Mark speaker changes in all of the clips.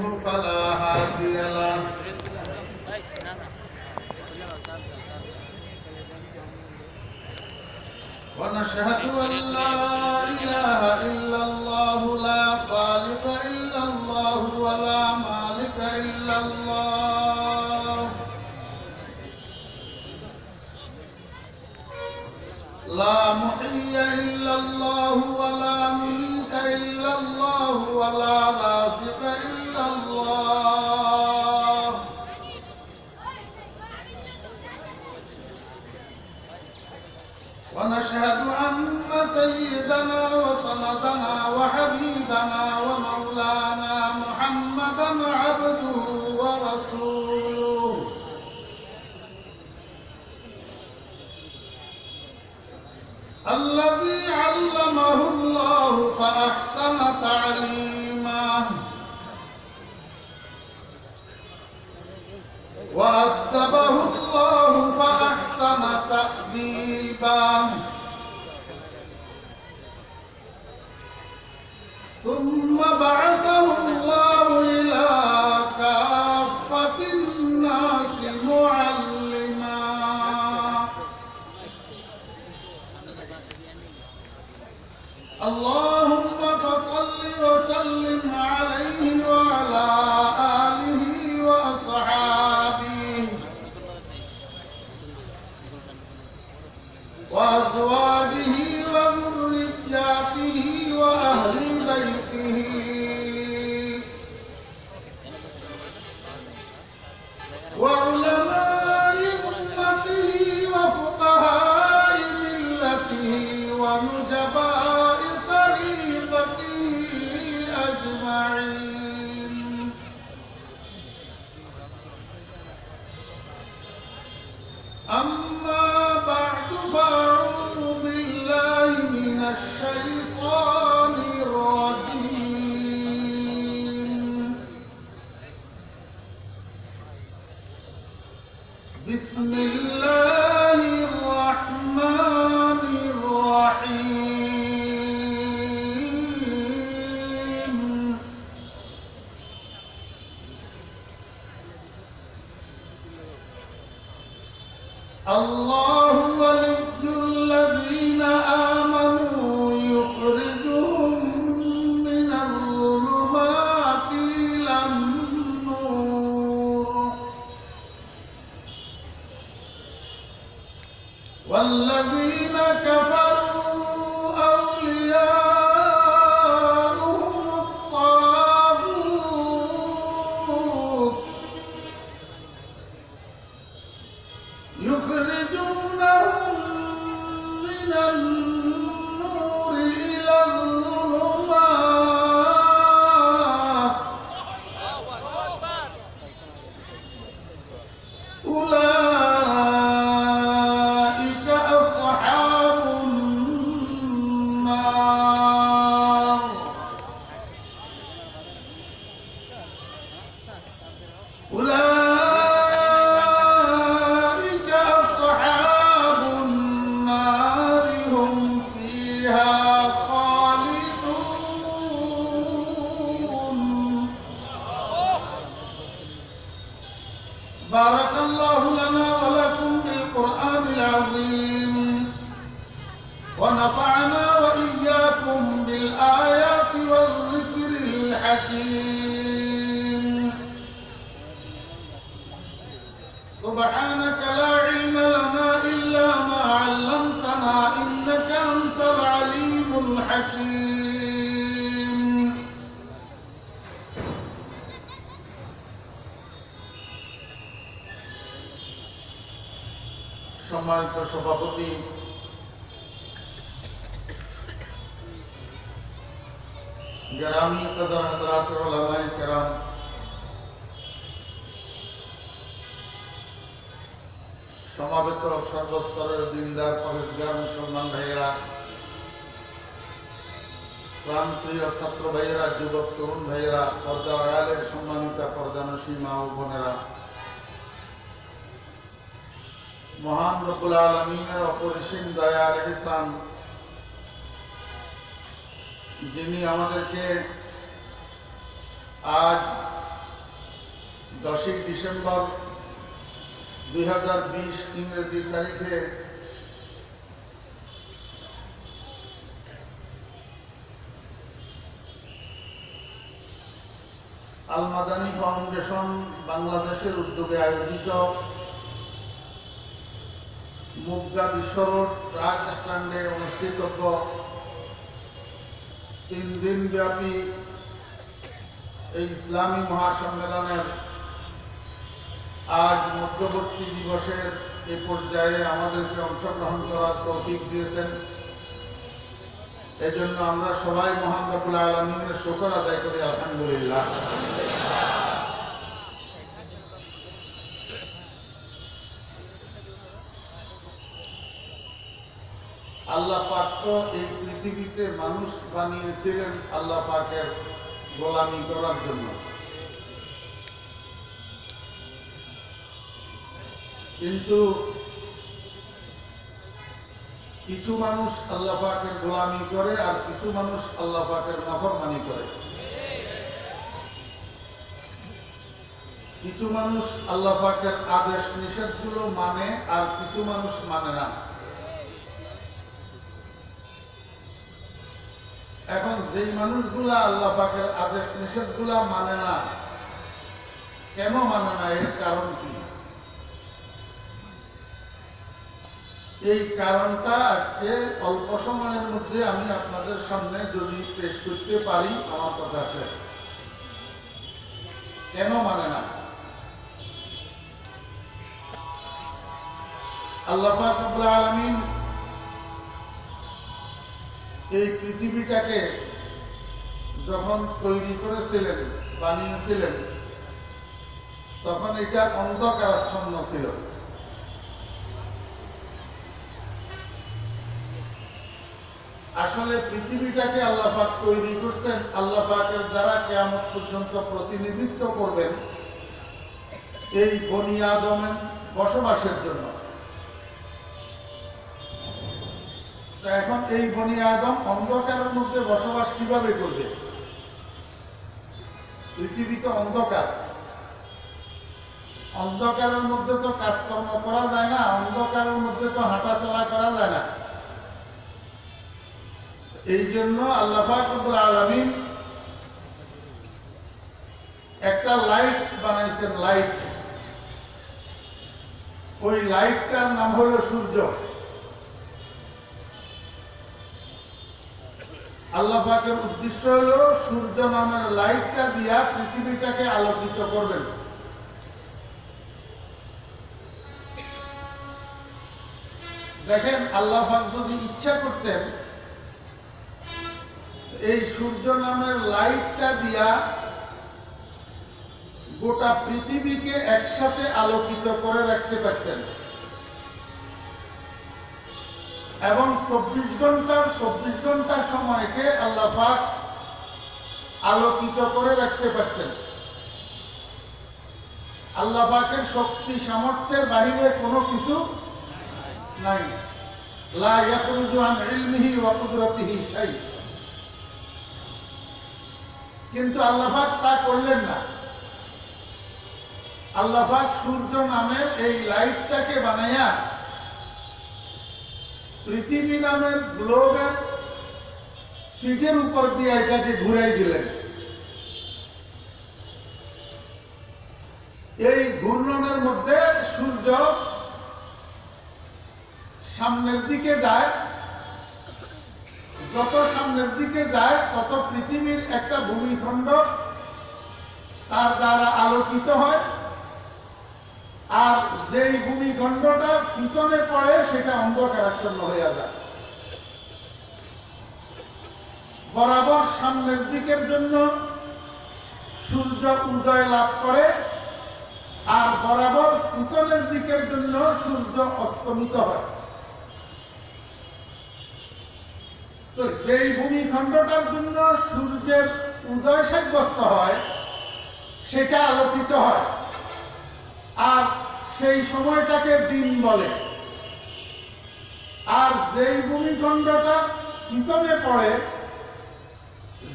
Speaker 1: فلا هادي له ونشهد أن لا إله إلا الله لا خالق إلا الله ولا مالك إلا الله لا محيي إلا الله ولا مميت إلا الله ولا رازق إلا الله ونشهد أن سيدنا وسندنا وحبيبنا ومولانا محمدا عبده ورسوله الذي علمه الله فأحسن تعليمه وأدبه الله فأحسن تأديبه ثم بعثه الله إلى كافة الناس معلما اللهم فصل وسلم عليه وعلى آله وأصحابه وأزواجه وذرياته وأهل بيته وعلماء أمته وفقهاء ملته ونجباء طريقته أجمعين أما بعد فأعوذ بالله من الشيطان الرجيم بسم الله الرحمن الرحيم الله ولي الذين آمنوا يخرجهم من الظلمات إلى النور والذين كفروا أولياؤهم الطاغوت يخرجونهم من النور إلى الظلمات أولئك أصحاب النار أولئك أصحاب النار هم فيها خالدون بارك الله لنا ولكم بالقرآن العظيم ونفعنا وإياكم بالآيات والذكر الحكيم سبحانك لا علم لنا إلا ما علمتنا إنك أنت العليم الحكيم সম্মানিত সভাপতি গ্রামী কদর হযরত উলামায়ে কেরাম সমাবেত সর্বস্তরের দিনদার পরেশগার মুসলমান ভাইয়েরা প্রাণপ্রিয় ছাত্র ভাইয়েরা যুবক তরুণ ভাইয়েরা পর্দা আড়ালের সম্মানিতা পর্দানসী মা ও বোনেরা মহান রব্বুল আলামিনের অপরিসীম দয়ার ইহসান যিনি আমাদেরকে আজ 10ই ডিসেম্বর 2020 ইংরেজি তারিখে আল মাদানী ফাউন্ডেশন বাংলাদেশের উদ্যোগে আয়োজিত মুগদা বিশ্ব রোড ট্রাক স্ট্যান্ডে অনুষ্ঠিত 3 দিন ব্যাপী এই ইসলামী মহাসম্মেলনের আজ মধ্যবর্তী দিবসের এই পর্যায়ে আমাদেরকে অংশগ্রহণ করার তৌফিক দিয়েছেন। এজন্য আমরা সবাই মহান রব্বুল আলামিনের শুকর আদায় করি, আলহামদুলিল্লাহ। আল্লাহ পাক তো এই পৃথিবীতে মানুষ বানিয়েছিলেন আল্লাহ পাকের গোলামি করার জন্য, কিন্তু কিছু মানুষ আল্লাহ পাকের গোলামি করে আর কিছু মানুষ আল্লাহ পাকের নাফরমানি করে। কিছু মানুষ আল্লাহ পাকের আদেশ নিষেধগুলো মানে আর কিছু মানুষ মানে না। এখন যেই মানুষগুলা আল্লাহ পাকের আদেশ নিষেধগুলা মানে না, কেন মানে না, এর কারণ কি? এই কারণটা আজকে অল্প সময়ের মধ্যে আমি আপনাদের সামনে যদি পেশ করতে পারি, আমার কথা শেষ। কেন মানে না? আল্লাহ পাক রব্বুল আলামিন এই পৃথিবীটাকে যখন তৈরি করেছিলেন, বানিয়েছিলেন, তখন এটা অন্ধকারাচ্ছন্ন ছিল। আসলে পৃথিবীটাকে আল্লাহ পাক তৈরি করছেন আল্লাহ পাকের যারা কিয়ামত পর্যন্ত প্রতিনিধিত্ব করবেন এই বনি আদমের বসবাসের জন্য। এখন এই বনি আদম অন্ধকারের মধ্যে বসবাস কিভাবে করবে? পৃথিবী তো অন্ধকার, অন্ধকারের মধ্যে তো কাজকর্ম করা যায় না, অন্ধকারের মধ্যে তো হাঁটা চলা করা যায় না। এই জন্য আল্লাহ পাক রব্বুল আলামিন একটা লাইট বানাইছেন, লাইট। ওই লাইটটার নাম হলো সূর্য। আল্লাহ পাকের উদ্দেশ্য হলো সূর্য নামের লাইটটা দিয়া পৃথিবীটাকে আলোকিত করবেন। দেখেন, আল্লাহ পাক যদি ইচ্ছা করতেন এই সূর্য নামের লাইটটা দিয়া গোটা পৃথিবীকে একসাথে আলোকিত করে রাখতে পারতেন এবং 24 ঘন্টা সময়কে আল্লাহ পাক আলোকিত করে রাখতে পারতেন। আল্লাহ পাকের শক্তি সামর্থ্যের বাহিরে কোনো কিছু নাই। লা ইয়াখরুজু আন ইলমিহি ওয়া কুদরাতিহি শাই। কিন্তু আল্লাহ পাক তা করলেন না। আল্লাহ পাক সূর্য নামের এই লাইটটাকে বানাইয়া পৃথিবী নামের গ্লোবের পিঠের উপর দিয়ে এটাকে ঘুরাই দিলেন। এই ঘূর্ণনের মধ্যে সূর্য সামনের দিকে যায়, যত সামনের দিকে যায় তত পৃথিবীর একটা ভূমিখণ্ড তার দ্বারা আলোকিত হয়, আর যেই ভূমিখণ্ডটা পিছনে পড়ে সেটা অন্ধকারাচ্ছন্ন হয়ে যায়। বরাবর সামনের দিকের জন্য সূর্য উদয় লাভ করে, আর বরাবর পিছনের দিকের জন্য সূর্য অস্তমিত হয়। তো যেই ভূমিখণ্ডটার জন্য সূর্যের উদয় সাব্যস্ত হয় সেটা আলোকিত হয়, আর সেই সময়টাকে দিন বলে। আর যেই ভূমিখণ্ডটা পিছনে পড়ে,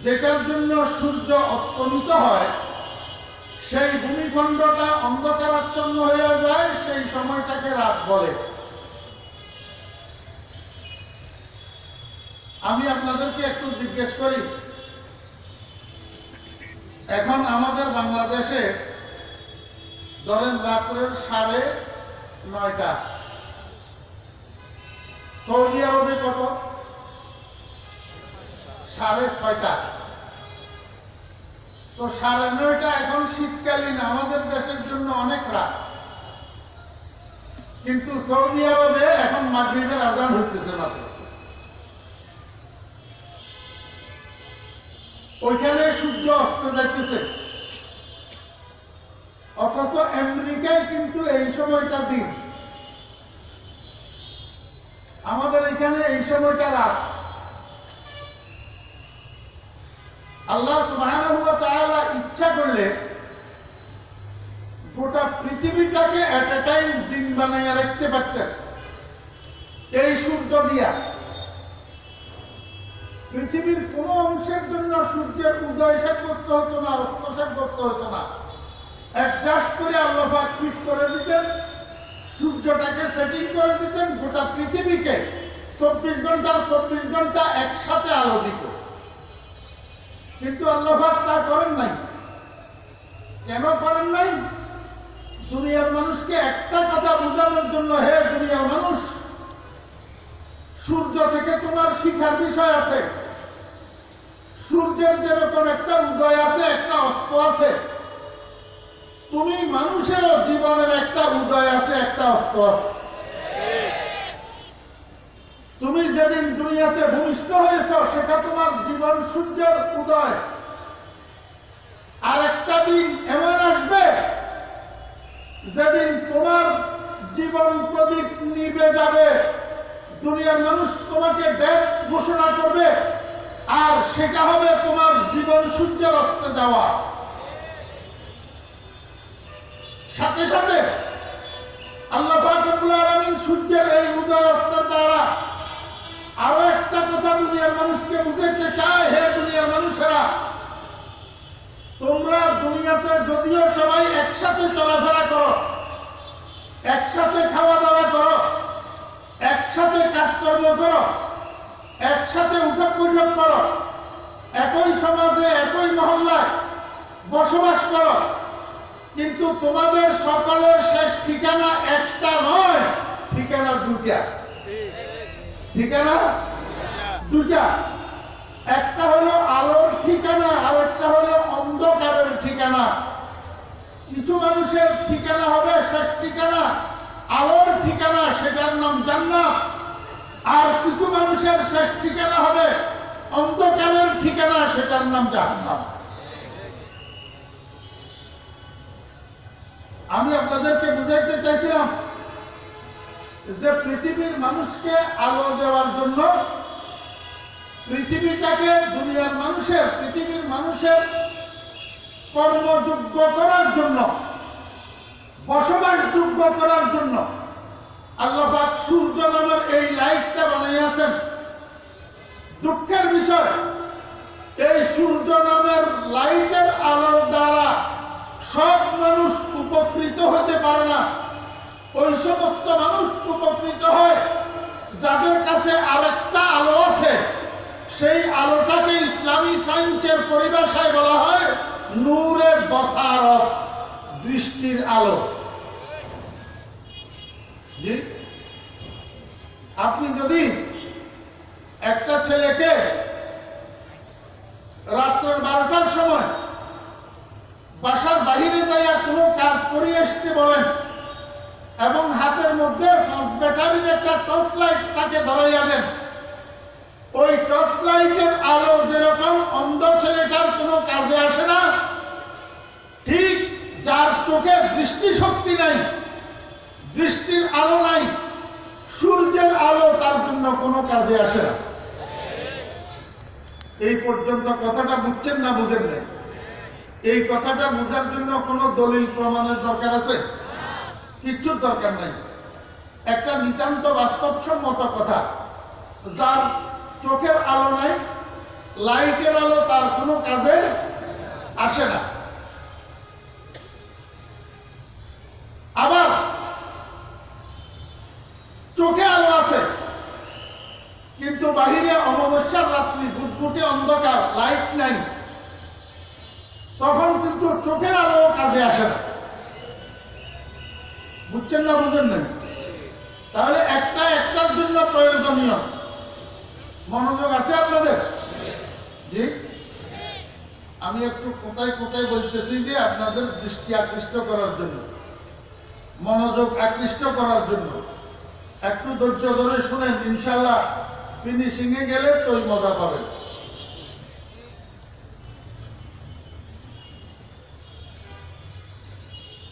Speaker 1: যেটার জন্য সূর্য অস্তমিত হয়, সেই ভূমিখণ্ডটা অন্ধকারাচ্ছন্ন হয়ে যায়, সেই সময়টাকে রাত বলে। আমি আপনাদেরকে একটু জিজ্ঞেস করি, এখন আমাদের বাংলাদেশে ধরেন রাত্রের 9:30, সৌদি আরবে কত? 6:30। তো 9:30 এখন শীতকালীন আমাদের দেশের জন্য অনেক রাত, কিন্তু সৌদি আরবে এখন মাগরিবের আজান হইতেছে মাত্র। ওইখানে সূর্য অস্ত যাইতেছে, অথচ আমেরিকায় কিন্তু এই সময়টা দিন, আমাদের এখানে এই সময়টা রাত। আল্লাহ সুবহানাহু ওয়া তাআলা ইচ্ছা করলে গোটা পৃথিবীটাকে এট এ টাইম দিন বানাইয়া রাখতে পারতেন এই সূর্য দিয়া। পৃথিবীর কোন অংশের জন্য সূর্যের উদয় সাব্যস্ত হতো না, অস্ত সাব্যস্ত হতো না। অ্যাডজাস্ট করে আল্লাহ পাক ফিট করে দিতেন, সূর্যটাকে সেটিং করে দিতেন, গোটা পৃথিবীকে 24 ঘন্টার 24 ঘন্টা একসাথে আলো দিত। কিন্তু আল্লাহ পাক তা করেন নাই। কেন করেন নাই? দুনিয়ার মানুষকে একটা কথা বোঝানোর জন্য, হে দুনিয়ার মানুষ, সূর্য থেকে তোমার শিখার বিষয় আছে। সূর্যের যেরকম একটা উদয় আছে, একটা অস্ত আছে, তুমি মানুষেরও জীবনের একটা উদয় আছে, একটা অস্ত আছে। তুমি যেদিন দুনিয়াতে ভূমিষ্ঠ হয়েছ সেটা তোমার জীবন সূর্যের উদয়। আর একটা দিন এমন আসবে যেদিন তোমার জীবন প্রদীপ নিভে যাবে, দুনিয়ার মানুষ তোমাকে ডেথ ঘোষণা করবে, আর সেটা হবে তোমার জীবন সূর্যের অস্তে যাওয়া। সাথে সাথে আল্লাহ পাক রব্বুল আলামিন সূর্যের এই উদয় অস্তের দ্বারা আরো একটা কথা দুনিয়ার মানুষকে বুঝাইতে চায়, হে দুনিয়ার মানুষেরা, তোমরা দুনিয়াতে যদিও সবাই একসাথে চলাফেরা করো, একসাথে খাওয়া দাওয়া করো, একসাথে কাজকর্ম করো, একসাথে উঠক বৈঠক করো, একই সমাজে একই মহল্লায় বসবাস করো, কিন্তু তোমাদের সকলের শেষ ঠিকানা একটা নয়, ঠিকানা দুটা। ঠিকানা দুটা। একটা হলো আলোর ঠিকানা, আর একটা হলো অন্ধকারের ঠিকানা। কিছু মানুষের ঠিকানা হবে শেষ ঠিকানা আলোর ঠিকানা, সেটার নাম জান্নাত। আর কিছু মানুষের শেষ ঠিকানা হবে অন্ধকারের ঠিকানা, সেটার নাম জাহান্নাম। আমি আপনাদেরকে বুঝাইতে চাইছিলাম যে পৃথিবীর মানুষকে আলো দেওয়ার জন্য, পৃথিবীটাকে দুনিয়ার মানুষের, পৃথিবীর মানুষের কর্মযোগ্য করার জন্য, বসবাসযোগ্য করার জন্য আল্লাহ পাক সূর্য নামের এই লাইটটা বানাইয়াছেন। দুঃখের বিষয়, এই সূর্য নামের লাইটের আলোর দ্বারা সব মানুষ উপকৃত হতে পারে না। ওই সমস্ত মানুষ উপকৃত হয় যাদের কাছে আরেকটা আলো আছে। সেই আলোটাকে ইসলামী সায়েন্সের পরিভাষায় বলা হয় নূরে বসারত, দৃষ্টির আলো। জি, আপনি যদি একটা ছেলেকে রাত্রের 12টার সময় বাসার বাহিরে যাইয়া কোনো কাজ করিয়ে আসতে বলেন এবং হাতের মধ্যে 5 ব্যাটারির একটা টর্চ লাইট তাকে ধরাইয়া দেন, ওই টর্চ লাইটের আলো যেরকম অন্ধ ছেলেটার কোনো কাজে আসে না, ঠিক যার চোখে দৃষ্টিশক্তি নাই, দৃষ্টির আলো নাই, সূর্যের আলো তার জন্য কোনো কাজে আসে না। এই পর্যন্ত কথাটা বুঝছেন না বুঝেন না? এই কথাটা বোঝার জন্য কোনো দলিল প্রমাণের দরকার আছে? কিচ্ছুর দরকার নাই। একটা নিতান্ত বাস্তবসম্মত কথা, যার চোখের আলো নাই, লাইটের আলো তার কোনো কাজে আসে না। রাত্রি, গুটগুটে অন্ধকার, লাইট নাই, তখন কিন্তু চোখের আলো কাজে আসে না। বুঝছেন না বুঝেন না? তাহলে একটার জন্য প্রয়োজনীয়। মনোযোগ আছে আপনাদের? জি, আমি একটু কোথায় কোথায় বলতেছি যে আপনাদের দৃষ্টি আকৃষ্ট করার জন্য, মনোযোগ আকৃষ্ট করার জন্য। একটু ধৈর্য ধরে শুনেন, ইনশাল্লাহ ফিনিশিং এ গেলে তোই মজা পাবেন।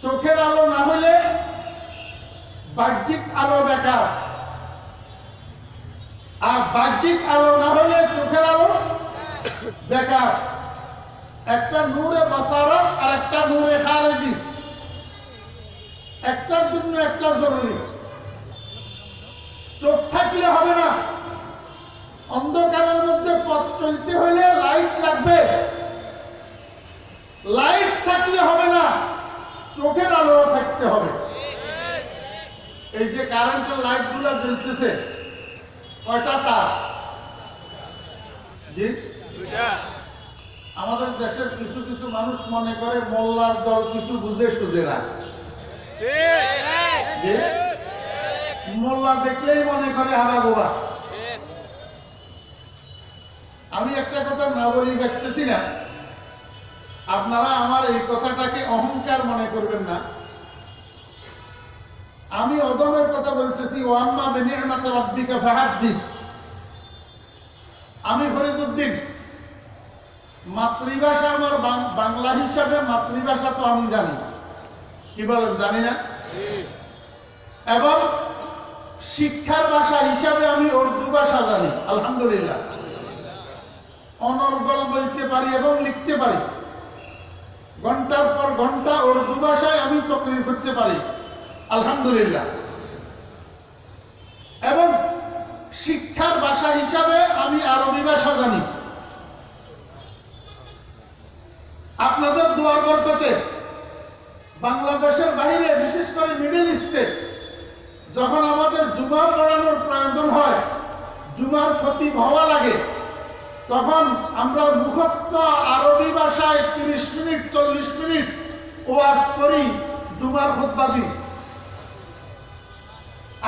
Speaker 1: চোখের আলো না হলে বাহ্যিক আলো বেকার, আর বাহ্যিক আলো না হলে চোখের আলো বেকার। একটা নূরে বাসারত আর একটা নূরে খারেজি, একটার জন্য একটা জরুরি। চোখ থাকলে হবে না, অন্ধকারের মধ্যে পথ চলতে হলে লাইট লাগবে। লাইট থাকলে হবে না, চোখের আলো থাকতে হবে। এই যে কারেন্টের লাইট গুলা জ্বলতেছে, কয়টা তার? জি, আমাদের দেশের কিছু কিছু মানুষ মনে করে মোল্লার দল কিছু বুঝে সুঝে না। মোল্লা দেখলেই মনে করে হারা গোবা। আমি একটা কথা না বলি দেখতেছি না, আপনারা আমার এই কথাটাকে অহংকার মনে করবেন না। আমি অদমের কথা বলতেছি। ওয়াম্মা বিনি'মাতি রাব্বিকা ফাহাদ্দিস। আমি ফরিদউদ্দিন, মাতৃভাষা আমার বাংলা হিসাবে, মাতৃভাষা তো আমি জানি, কি বলেন জানি না? এবং শিক্ষার ভাষা হিসাবে আমি উর্দু ভাষা জানি, আলহামদুলিল্লাহ। অনর্গল বলতে পারি এবং লিখতে পারি। ঘন্টার পর ঘন্টা উর্দু ভাষায় আমি তকরির করতে পারি, আলহামদুলিল্লাহ। এবং শিক্ষার ভাষা হিসাবে আমি আরবি ভাষা জানি। আপনাদের দোয়ার বরকতে বাংলাদেশের বাইরে, বিশেষ করে মিডল ইস্টে, যখন আমাদের জুমা পড়ানোর প্রয়োজন হয়, জুমার খতিব হওয়া লাগে, তখন আমরা মুখস্থ আরবি ভাষায় 30 মিনিট 40 মিনিট ওয়াজ করি, জুমার খুতবা দিই।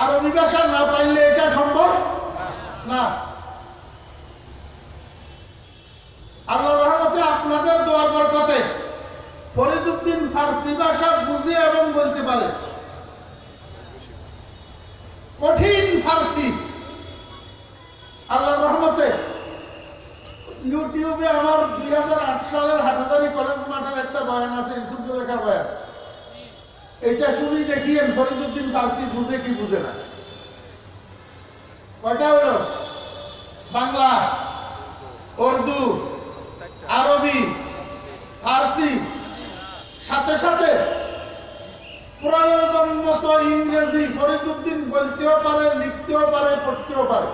Speaker 1: আরবি ভাষা না পাইলে এটা সম্ভব না। আল্লাহর রহমতে, আপনাদের দোয়ার বরকতে ফরিদউদ্দিন ফার্সি ভাষা বুঝে এবং বলতে পারে। কঠিন ফার্সি, আল্লাহর রহমতে। ইউটিউবে আমার 2008 সালের হাটাদারি কলেজ মাঠের একটা বয়ান আছে, ইউসুফুর রেখার বয়ান। এটা শুনি দেখিয়েন ফরিদউদ্দিন ফার্সি বুঝে কি বুঝে না। কয়টা হলো? বাংলা, উর্দু, আরবি, ফার্সি, সাথে সাথে প্রয়োজন মতো ইংরেজি ফরিদউদ্দিন বলতেও পারে, লিখতেও পারে, পড়তেও পারে।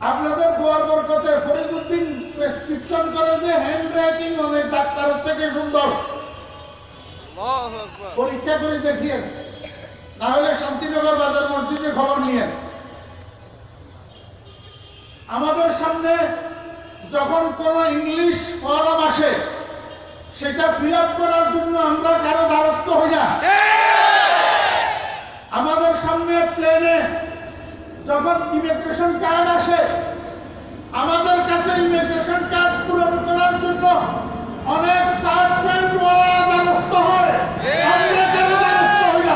Speaker 1: আপনাদের দোয়ার বরকতে ফরিদউদ্দিন প্রেসক্রিপশন করে যে হ্যান্ড রাইটিং অনেক ডাক্তারের থেকে সুন্দর। পরীক্ষা করে দেখিয়েন, না হলে শান্তিনগর বাজার মসজিদে খবর নিয়েন। আমাদের সামনে যখন কোন ইংলিশ ফরম আসে, সেটা ফিল আপ করার জন্য আমরা কারো দ্বারস্থ হই না। আমাদের সামনে প্লেনে যখন ইমিগ্রেশন কার্ড আসে, আমাদের কাছে ইমিগ্রেশন কার্ড পূরণ করার জন্য অনেক সার্ভেন্ট ওয়ালা দ্বারস্থ হয়, আমরা কারো দ্বারস্থ হই না।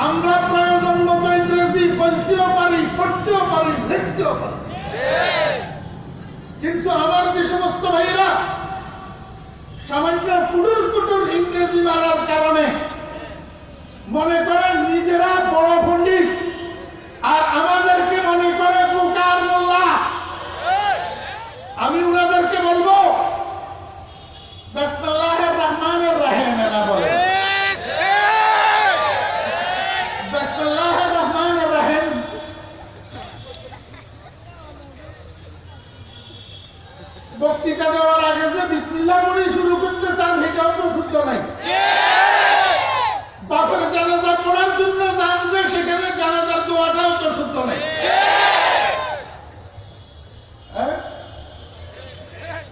Speaker 1: আমরা প্রয়োজন মতো ইংরেজি বলতেও পারি, পড়তেও পারি, লিখতেও পারি। কিন্তু আমার যে সমস্ত ভাইয়েরা সামান্য কুটুর কুটুর ইংরেজি মারার কারণে মনে করেন নিজেরা বড় পণ্ডিত, আর আমাদেরকে মনে করে বোকার মোল্লা, আমি উনাদেরকে বলবো বিসমিল্লাহির রহমানির রহিম না বলে। বিসমিল্লাহির রহমানির রহিম। বক্তৃতা দেওয়ার আগে যে বিসমিল্লাহ বলে শুরু করতে চান, এটাও তো শুদ্ধ নাই। বাপের জানাজা পড়ার জন্য যান যে সেখানে জানাজার দোয়াটাও তো শুদ্ধ নেই।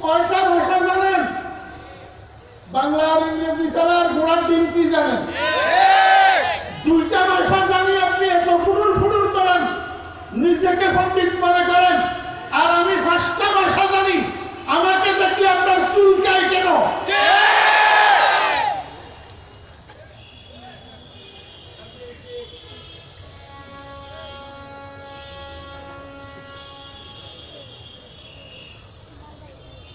Speaker 1: কয়টা ভাষা জানেন? বাংলা আর ইংরেজি ছাড়া আর ঘোড়ার ডিম কি জানেন? দুইটা ভাষা জানি আপনি এত ফুডুর ফুডুর করেন, নিজেকে পণ্ডিত মনে করেন, আর আমি 5টা ভাষা জানি, আমাকে দেখলে আপনার চুলকায় কেন?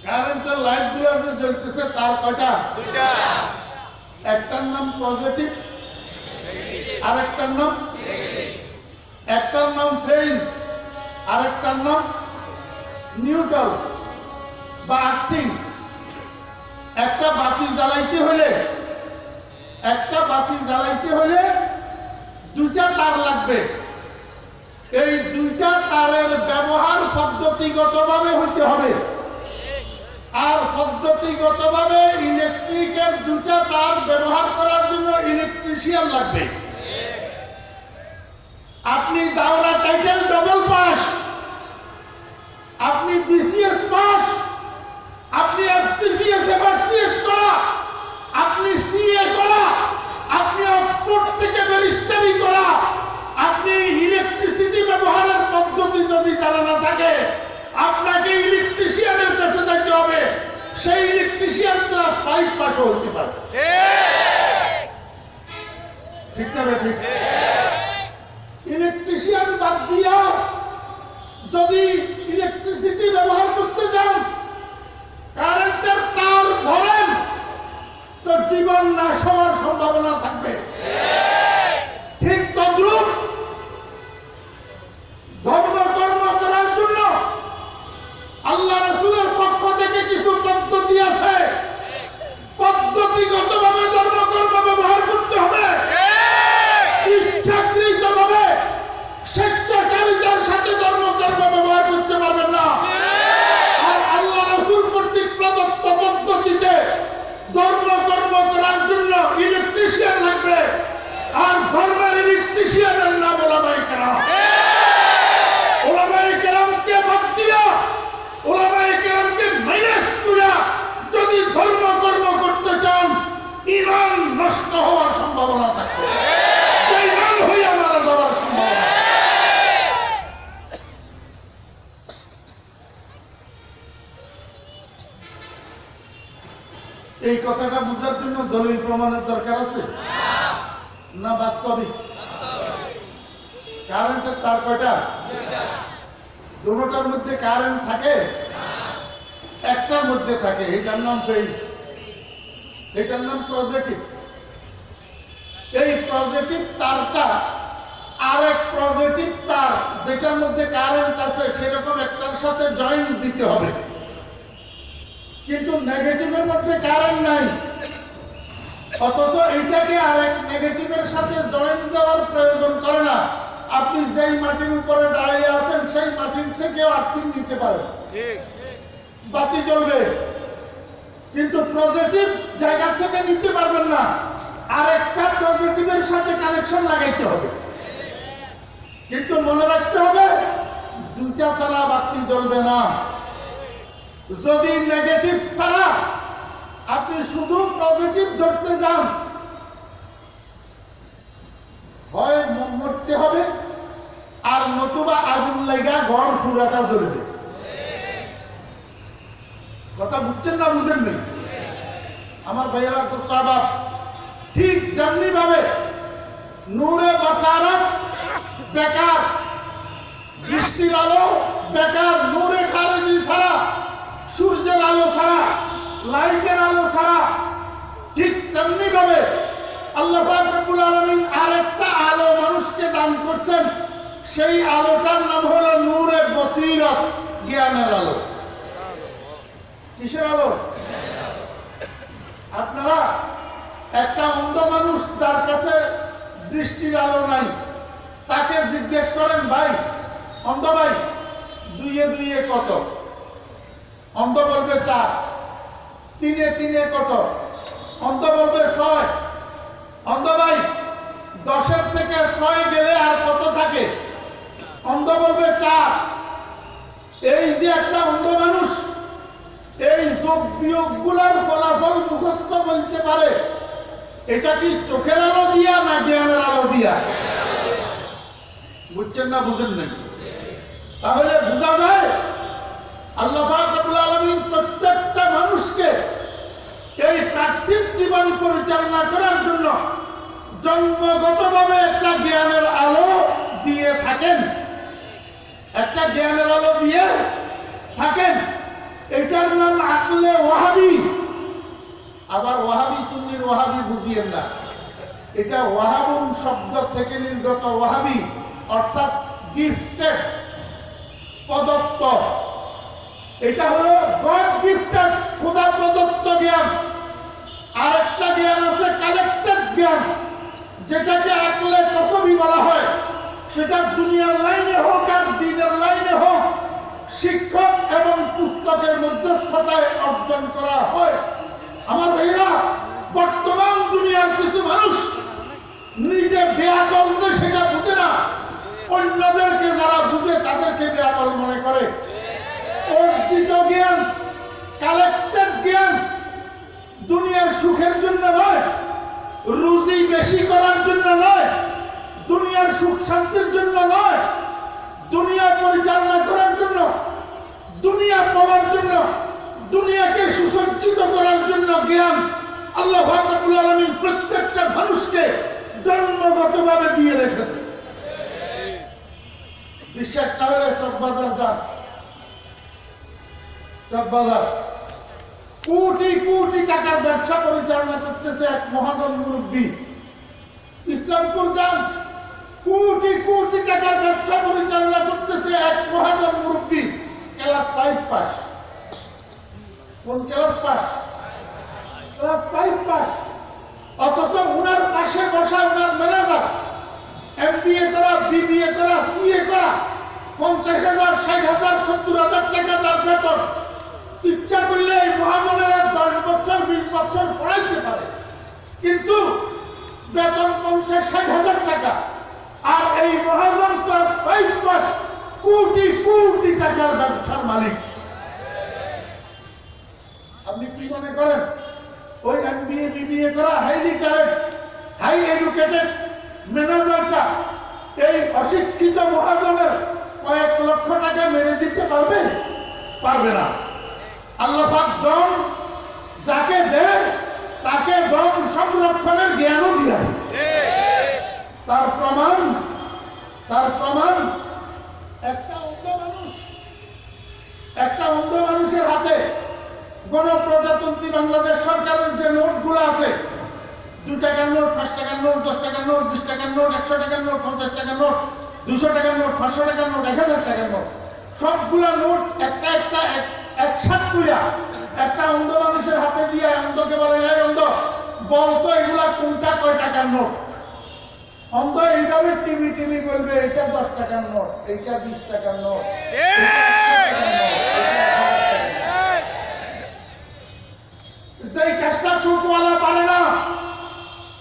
Speaker 1: কারেন্টের লাইট গুলো আছে জ্বলতেছে, তার কয়টা? দুইটা। একটার নাম পজিটিভ, আরেকটার নাম একটার নাম ফেজ, আরেকটার নাম নিউট্রাল বা আর্থিং। একটা বাতি জ্বালাইতে হলে দুইটা তার লাগবে। এই দুইটা তারের ব্যবহার পদ্ধতিগতভাবে হইতে হবে, আর পদ্ধতিগতভাবে ইলেকট্রিকের দুটা তার ব্যবহার করার জন্য ইলেকট্রিশিয়ান লাগবে। আপনি দাওরা টাইটেল ডবল পাস, আপনি বিসিএস পাস, আপনি এফসিপিএস এফআরসিএস করা, আপনি সিএ করা, আপনি অক্সফোর্ড থেকে ব্যারিস্টারি করা, আপনি ইলেকট্রিসিটি ব্যবহারের পদ্ধতি যদি জানা না থাকে, আপনাকে ইলেকট্রিশিয়ানের কাছে যেতে হবে। সেই ইলেকট্রিশিয়ান ক্লাস 5 পাস হতে পারে। ঠিক না? ঠিক। ইলেকট্রিশিয়ান বাদ দিয়া যদি ইলেকট্রিসিটি ব্যবহার করতে যান, কারেন্টের তার ধরেন, তো জীবন নাশ হওয়ার সম্ভাবনা থাকবে। ঠিক তদ্রূপ ধর্মকর্ম করার জন্য আল্লাহ রাসূলের পক্ষ থেকে কিছু পদ্ধতি আছে। পদ্ধতিগতভাবে ধর্মকর্ম ব্যবহার করতে হবে, ইচ্ছাকৃতভাবে স্বেচ্ছাচারিতার সাথে ধর্মকর্ম ব্যবহার করতে পারবেন না। আর আল্লাহ রাসূল কর্তৃক প্রদত্ত পদ্ধতিতে ধর্মকর্ম করার জন্য ইলেকট্রিশিয়ান লাগবে, আর ধর্মের ইলেকট্রিশিয়ানের নাম ওলামায়ে কেরাম। ওলামায়ে কেরামকে বাদ দিয়া, ওলামায়ে কেরামকে মাইনাস করে যদি ধর্মকর্ম করতে চান, ঈমান নষ্ট হওয়ার সম্ভাবনা থাকবে, বেঈমান হইয়া মারা যাওয়ার সম্ভাবনা। এই কথাটা বুঝার জন্য দলিল প্রমাণের দরকার আছে না? বাস্তবিক কারেন্টের তার কয়টা? দুটোটার মধ্যে কারেন্ট থাকে, একটার মধ্যে থাকে, এটার নাম ফেজ, এটার নাম পজিটিভ। এই পজিটিভ তারটা আরেক পজিটিভ তার যেটার মধ্যে কারেন্ট আছে সেরকম একটার সাথে জয়েন্ট দিতে হবে, কিন্তু নেগেটিভের মধ্যে কারেন্ট নাই, অথচ এইটাকে আরেক নেগেটিভের সাথে জয়েন্ট দেওয়ার প্রয়োজন করে না। আপনি যেই মাটির উপরে দাঁড়িয়ে আছেন সেই মাটির থেকেও আর্থিং নিতে পারেন, বাতি জ্বলবে, কিন্তু পজিটিভ জায়গা থেকে নিতে পারবেন না। আরেকটা পজিটিভের সাথে কানেকশন লাগাইতে হবে, কিন্তু মনে রাখতে হবে দুইটা ছাড়া বাতি জ্বলবে না। যদি নেগেটিভ ছাড়া আপনি শুধু পজিটিভ ধরতে যান, হয় মরতে হবে, আর নতুবা আগুন লাগা ঘর পুরাটা জ্বলবে। কথা বুঝছেন না বুঝেন নেই? আমার ভাইয়েরা দোস্তাবাব, ঠিক যেমনি ভাবে নূরে বাসারাত বেকার, বৃষ্টির আলো বেকার, নূরে খারেজি ছাড়া, সূর্যের আলো ছাড়া, লাইটের আলো ছাড়া, ঠিক তেমনি ভাবে আল্লাহ পাক রব্বুল আলামিন আরেকটা আলো মানুষকে দান করছেন। সেই আলোটার নাম হলো নূরে বসিরত, জ্ঞানের আলো। কিসের আলো? আপনারা একটা অন্ধ মানুষ যার কাছে দৃষ্টির আলো নাই, তাকে জিজ্ঞেস করেন, ভাই অন্ধ ভাই, 2 এ 2 কত? অন্ধ বলবে 4। 3 এ 3 কত? অন্ধ বলবে 6। অন্ধ ভাই 10-এর থেকে 6 গেলে আর কত থাকে? অন্ধ বলবে 4। এই যে একটা অন্ধ মানুষ এই যোগ বিয়োগ গুলার ফলাফল মুখস্থ বলতে পারে, এটা কি চোখের আলো দিয়া না জ্ঞানের আলো দিয়া? বুঝছেন না বুঝেন নাই? তাহলে বোঝা যায় আল্লাহ পাক রব্বুল আলামিন প্রত্যেকটা মানুষকে এই পার্থিব জীবন পরিচালনা করার জন্য জন্মগতভাবে একটা জ্ঞানের আলো দিয়ে থাকেন, একটা জ্ঞানের আলো দিয়ে থাকেন। এটার নাম আকলে ওয়াহাবি। আবার ওয়াহাবি সুন্নির ওয়াহাবি বুঝিয়েন না, এটা ওয়াহাবুন শব্দ থেকে নির্গত। ওয়াহাবি অর্থাৎ গিফটেড, প্রদত্ত। এটা হলো গড গিফটেড, খোদা প্রদত্ত জ্ঞান। আর একটা জ্ঞান আছে কালেক্টেড জ্ঞান, যেটাকে আকলে কসবি বলা হয়। সেটা দুনিয়ার লাইনে হোক আর দ্বীনের লাইনে হোক, শিক্ষক এবং পুস্তকের মধ্যস্থতায় অর্জন করা হয়। আমার ভাইরা, বর্তমান দুনিয়ার কিছু মানুষ নিজে বেআকল যে সেটা বুঝে না, অন্যদেরকে যারা বুঝে তাদেরকে বেআকল মনে করে। অর্জিত জ্ঞান, কালেক্টেড জ্ঞান দুনিয়ার সুখের জন্য নয়, রুজি বেশি করার জন্য নয়, দুনিয়ার সুখ শান্তির জন্য নয়, দুনিয়া পরিচালনা করার জন্য, দুনিয়া পাওয়ার জন্য, দুনিয়াকে সুসজ্জিত করার জন্য জ্ঞান আল্লাহ পাক রব্বুল আলামিন প্রত্যেকটা মানুষকে জন্মগতভাবে দিয়ে রেখেছে। বিশ্বাস না হলে চকবাজার যান। চকবাজার কোটি কোটি টাকার ব্যবসা পরিচালনা করতেছে এক মহাজন মুরব্বী। ইসলামপুর যান, কোটি কোটি টাকার ব্যবসা পরিচালনা করতেছে এক মহাজন মুরব্বী, ক্লাস 5 পাস। কোন ক্লাস পাস? Class 5 pass. অথচ উনার পাশে বসা উনার ম্যানেজার MBA করা, BBA করা, CA করা, 50,000, 60,000, 70,000 টাকা তার বেতন। ইচ্ছা করলে এই মহাজনেরা 10 বছর 20 বছর পড়াইতে পারে, কিন্তু বেতন 50-60,000 টাকা। আর এই মহাজন ক্লাস 5 পাস, কোটি কোটি টাকার ব্যবসার মালিক। আপনি কি মনে করেন ওই MBA BBA করা হাইলি ট্যালেন্ট, হাই এডুকেটেড ম্যানেজারটা এই অশিক্ষিত মহাজনের কয়েক লক্ষ টাকা মেরে দিতে পারবে? পারবে না। আল্লাহ পাক ধন যাকে দেন তাকে ধন সংরক্ষণের জ্ঞানও দিয়ে। তার প্রমাণ একটা অন্ধ মানুষের হাতে গণপ্রজাতন্ত্রী বাংলাদেশ সরকারের যে নোটগুলো আছে, 2 টাকার নোট, 5 টাকার নোট, 10 টাকার নোট, 20 টাকার নোট, 100 টাকার নোট, 50 টাকার নোট, 200 টাকার নোট, 500 টাকার নোট, 1000 টাকার নোট, সবগুলা নোট একটা একসাথ কইরা একটা অন্ধ মানুষের হাতে দিয়ে অন্ধকে বলে, এই অন্ধ বলতো এগুলা কোনটা কয় টাকার নোট? অন্ধ এইভাবে টিভি বলবে, এটা 10 টাকার নোট, এইটা 20 টাকার নোট। সেই কাজটা চোখওয়ালা পারে না।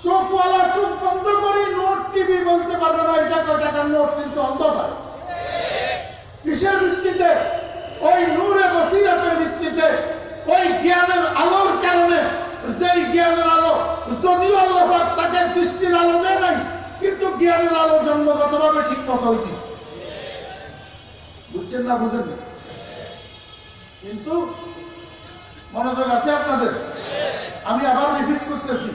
Speaker 1: চোখওয়ালা চোখ বন্ধ করে নোট টিভি বলতে পারবে না এটা কয় টাকার নোট, কিন্তু অন্ধ পারে। কিসের ভিত্তিতে? ওই নূরে বসিরতের ভিত্তিতে, ওই জ্ঞানের আলোর কারণে। যেই জ্ঞানের আলো, যদিও আল্লাহ পাক তাকে দৃষ্টির আলো দেয় নাই, কিন্তু জ্ঞানের আলো জন্মগতভাবে ঠিক মতো হইতেছে। বুঝছেন না বুঝেন না? কিন্তু মনোযোগ আছে আপনাদের? আমি আবার রিপিট করতেছি,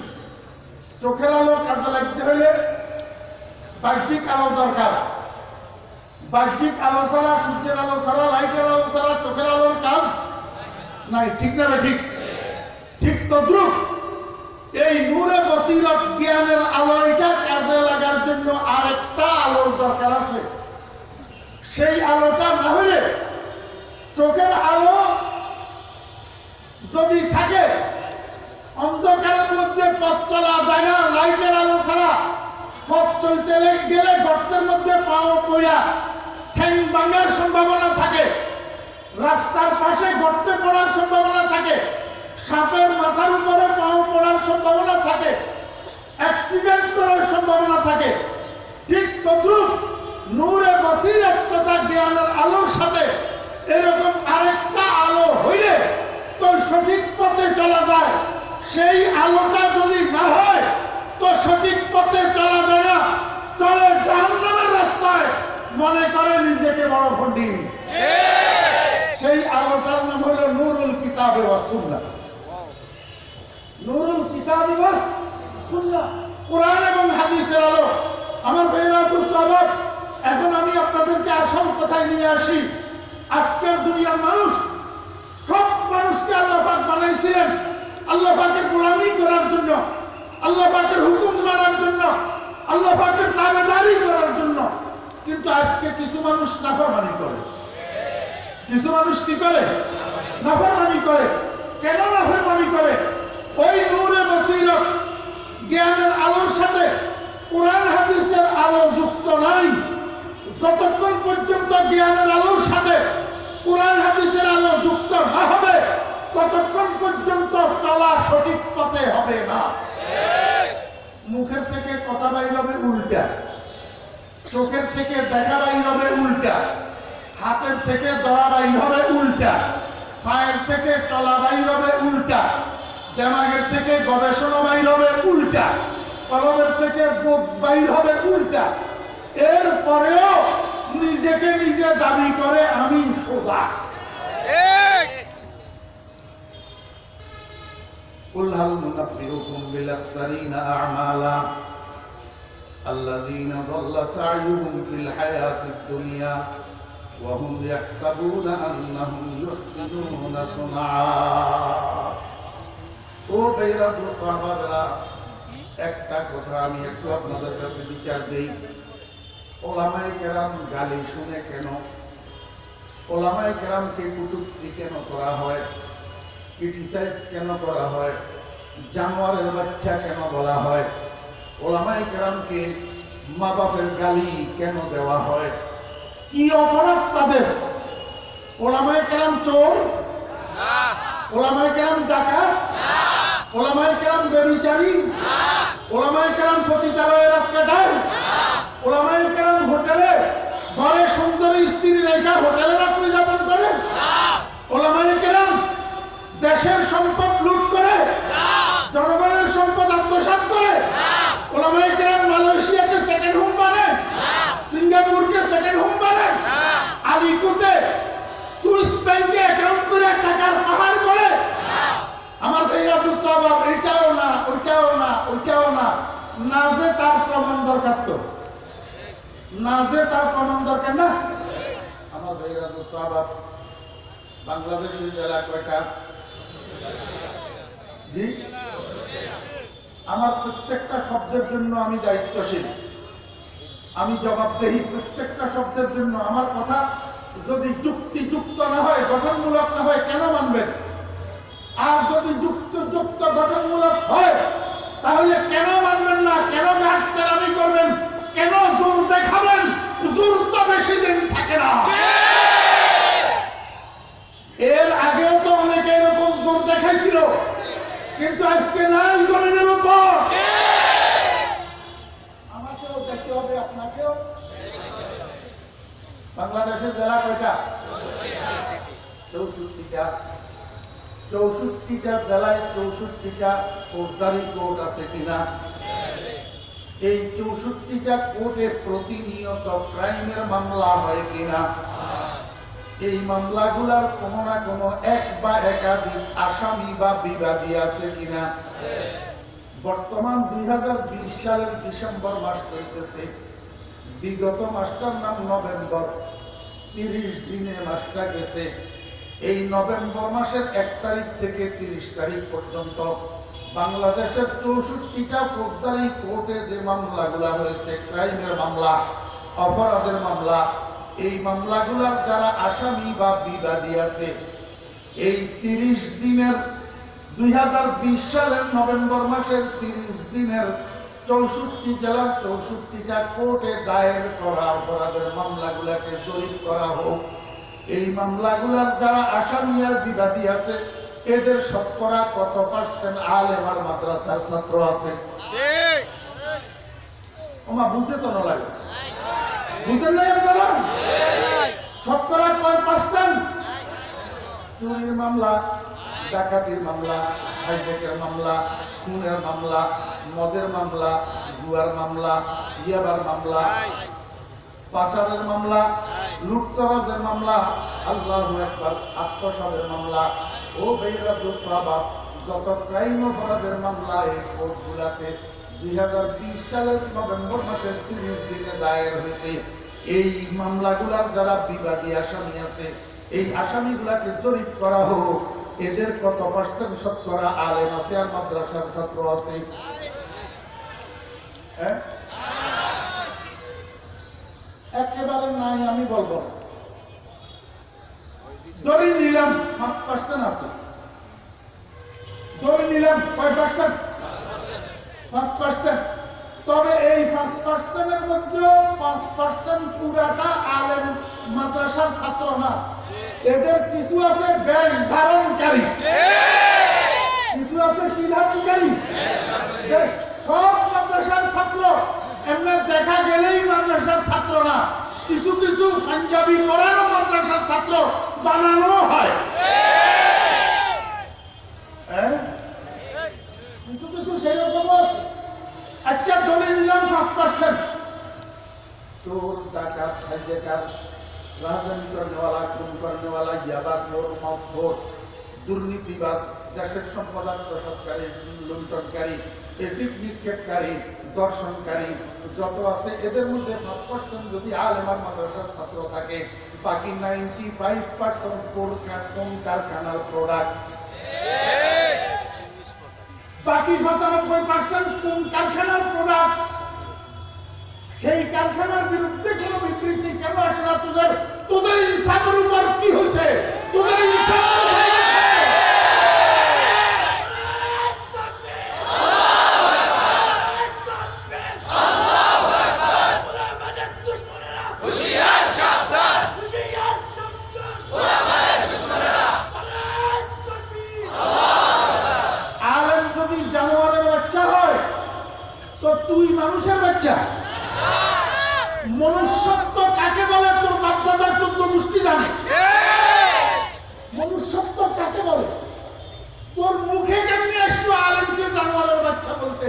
Speaker 1: চোখের আলো কাজে লাগতে হলে বাহ্যিক আলো দরকার। বাহ্যিক আলো ছাড়া, সূর্যের আলো ছাড়া, লাইটের আলো ছাড়া চোখের আলোর কাজ নাই। ঠিক না? ঠিক ঠিক তদ্রুপ এই নূরে বসিরত জ্ঞানের আলো, এটা কাজে লাগার জন্য আরেকটা আলোর দরকার আছে। সেই আলোটা না হলে, চোখের আলো যদি থাকে, অন্ধকারের মধ্যে পথ চলা যায় না। লাইটের আলো ছাড়া পথ চলতে গেলে গর্তের মধ্যে পাও পড়া ঠ্যাং ভাঙার সম্ভাবনা থাকে, রাস্তার পাশে গর্তে পড়ার সম্ভাবনা থাকে, সাপের মাথার উপরে পাও পড়ার সম্ভাবনা থাকে, অ্যাক্সিডেন্ট করার সম্ভাবনা সম্ভাবনা থাকে, ঠিক তদ্রুপ নূরে বসিরত তথা জ্ঞানের আলোর সাথে এরকম আরেকটা আলো হইলে তো সঠিক পথে চলা যায়। সেই আলোটা যদি না হয় তো সঠিক পথে চলা যায় না, চলে জাহান্নামের রাস্তায়, মনে করে নিজেকে বড় পণ্ডিত। সেই আলোটার নাম হলো নূরুল কিতাবে ওয়াস সুন্নাহ। নূরুল কিতাবে ওয়াস সুন্নাহ, কোরআন এবং হাদিসের আলো। আমার ভাইরা দোস্ত, এখন আমি আপনাদেরকে আসল কথায় নিয়ে আসি। আজকের দুনিয়ার মানুষ, সব মানুষকে আল্লাহ পাক বানাইছিলেন আল্লাহ পাকের গোলামি করার জন্য, আল্লাহ পাকের হুকুম মানার জন্য, আল্লাহ পাকের তাবেদারি করার জন্য। কিন্তু আজকে কিছু মানুষ নাফরমানি করে। কিছু মানুষ কি করে? নাফরমানি করে। কেন নাফরমানি করে? ওই নূরে বসিরত জ্ঞানের আলোর সাথে কোরআন হাদিসের আলো যুক্ত নাই। যতক্ষণ পর্যন্ত জ্ঞানের আলোর সাথে কোরআন হাদিসের আলো যুক্ত না হবে ততক্ষণ পর্যন্ত চলা সঠিক পথে হবে না। মুখের থেকে কথা বাইর হবে উল্টা, চোখের থেকে দেখা বাইর হবে উল্টা, হাতের থেকে ধরা বাইর হবে উল্টা, পায়ের থেকে চলা বাইর হবে উল্টা, দিমাগের থেকে গবেষণা বাইর হবে উল্টা, কলমের থেকে বোধ বাইর হবে উল্টা। এরপরেও নিজেকে নিজে দাবি করে আমি সোজা। قل هل ننبئكم بالأخسرين أعمالا الذين ضل سعيهم في الحياة الدنيا وهم يحسبون أنهم يحسنون صنعا। ও ভাইরা দোস্ত আমারা, একটা কথা আমি একটু আপনাদের কাছে বিচার দেই। ওলামায়ে কেরাম গালি শুনে কেন? ওলামায়ে কেরামকে কটূক্তি কেন করা হয়? ক্রিটিসাইজ কেন করা হয়? জানোয়ারের বাচ্চা কেন বলা হয়? ওলামায়ে কেরামকে মা বাপের গালি কেন দেওয়া হয়? কি অপরাধ তাদের? ওলামায়ে কেরাম চোর? ওলামায়ে কেরাম ডাকাত? ওলামায়ে কেরাম ব্যভিচারী? ওলামায়ে কেরাম পতিতালয়ের রাতকাটায়? ওলামায়ে কেরাম হোটেলে ঘরে সুন্দরী স্ত্রী রেখা হোটেলে রাত্রি যাপন করে? ওলামায়ে কেরাম দেশের সম্পদ লুট করে, জনগণের সম্পদ আত্মসাৎ করে? ওলামায়ে কেরাম মালয়েশিয়াকে সেকেন্ড হোম বানায়, সিঙ্গাপুরকে সেকেন্ড হোম বানায়, আলিপুরে সুইস ব্যাংকে অ্যাকাউন্ট করে টাকার পাহাড় করে? আমার ভাইরা দোস্ত, এটাও না, ওইটাও না, ওইটাও না। না যে তার প্রমাণ দরকার, তো না যে তার প্রমাণ দরকার না। আমার ভাইরা দোস্ত, বাংলাদেশের জেলা কয়টা? জি, আমার প্রত্যেকটা শব্দের জন্য আমি দায়িত্বশীল, আমি জবাবদেহি প্রত্যেকটা শব্দের জন্য। আমার কথা যদি যুক্তিযুক্ত না হয়, গঠনমূলক না হয়, কেন মানবেন? আর যদি যুক্ত গঠনমূলক হয় তাহলে কেন মানবেন না? কেন ঘাটতেরামি করবেন? কেন জোর দেখাবেন? জোর তো বেশি দিন থাকে না। এর আগেও তো অনেকে এরকম জোর দেখাইছিল, কিন্তু আজকে নাই জমিনের উপর। আমাকেও দেখতে হবে, আপনাকেও। বাংলাদেশের জেলা কয়টা? 64টা। 64টা জেলায় 64টা ফৌজদারি কোর্ট আছে কিনা? এই 64টা কোর্টে প্রতিনিয়ত ক্রাইমের মামলা হয় কিনা? এই মামলাগুলার কোনো না কোনো এক বা একাধিক আসামি বা বিবাদী আছে কিনা? বর্তমান 2020 সালের ডিসেম্বর মাস চলতেছে, বিগত মাসটার নাম নভেম্বর। 30 দিনে মাসটা গেছে। এই নভেম্বর মাসের 1 তারিখ থেকে 30 তারিখ পর্যন্ত বাংলাদেশের 64টা ফৌজদারি কোর্টে যে মামলাগুলা হয়েছে, ক্রাইমের মামলা, অপরাধের মামলা, এই মামলাগুলার যারা আসামি বা বিবাদী আছে, এই 30 দিনের 2020 সালের নভেম্বর মাসের 30 দিনের 64 জেলার 64টা কোর্টে দায়ের করা অপরাধের মামলাগুলাকে জরিপ করা হোক। এই মামলাগুলার যারা আসামি আর বিবাদী আছে, এদের শতকরা কত % আলেম আর মাদ্রাসার ছাত্র আছে? ওমা বুঝে তো না লাগে, বুঝেন নাই আপনারা? শতকরা কয় পার্সেন্ট চুরির মামলা, ডাকাতির মামলা, হাইজ্যাকের মামলা, খুনের মামলা, মদের মামলা, জুয়ার মামলা, ইয়াবার মামলা, পাচারের মামলা, লুটতরাজের মামলা, আল্লাহু আকবার, আত্মসাতের মামলা। ও ভাইরা দোস্ত বাবা, যত ক্রাইম অপরাধের মামলা এই কোর্টগুলাতে 2020 সালের নভেম্বর মাসের 30 দিনে দায়ের হয়েছে। এই মামলাগুলার যারা বিবাদী আসামি আছে, এই আসামিগুলাকে জরিপ করা হোক, এদের কত পার্সেন্ট শতকরা আলেম আছে আর মাদ্রাসার ছাত্র আছে? একেবারে নাই আমি বলবো। ধরে নিলাম 5% আছে, ধরে নিলাম কয় পার্সেন্ট? 5%। তবে এই 5%-এর মধ্যে 5% পুরাটা আলেম মাদ্রাসার ছাত্র না, এদের কিছু আছে বেশ ধারণকারী, কিছু আছে কি ধারণকারী। সব মাদ্রাসার ছাত্র এমনি দেখা গেলেই মাদ্রাসার ছাত্র না, কিছু কিছু পাঞ্জাবি পড়ানো মাদ্রাসার ছাত্র বানানো হয়। কিছু কিছু সেরকম আছে। আচ্ছা ধরে নিলাম 5%। চোর, ডাকাত, হাইজ্যাকার, রাজনীতি করেনেওয়ালা, খুন করেনেওয়ালা, ইয়াবাখোর, মদখোর, দুর্নীতিবাদ, দেশের সম্পদ আত্মসাৎকারী, লুণ্ঠনকারী, এসিড নিক্ষেপকারী, দর্শনকারী যত আছে, এদের মধ্যে 5% যদি আলেম আর মাদ্রাসার ছাত্র থাকে, বাকি 95% কোন কারখানার প্রোডাক্ট, বাকি 95% কোন কারখানার প্রোডাক্ট। সেই কারখানার বিরুদ্ধে কোন বিবৃতি কেন আসে না? তোদের ইনসাফের উপর কি হয়েছে? তোদের ইনসাফ তুই মানুষের বাচ্চা। মনুষ্যত্ব কাকে বলে তোর বাপদাদার 14 গোষ্ঠী জানে। মনুষ্যত্ব কাকে বলে? তোর মুখে কেমনি আসলো আলেমকে জানোয়ারের বাচ্চা বলতে?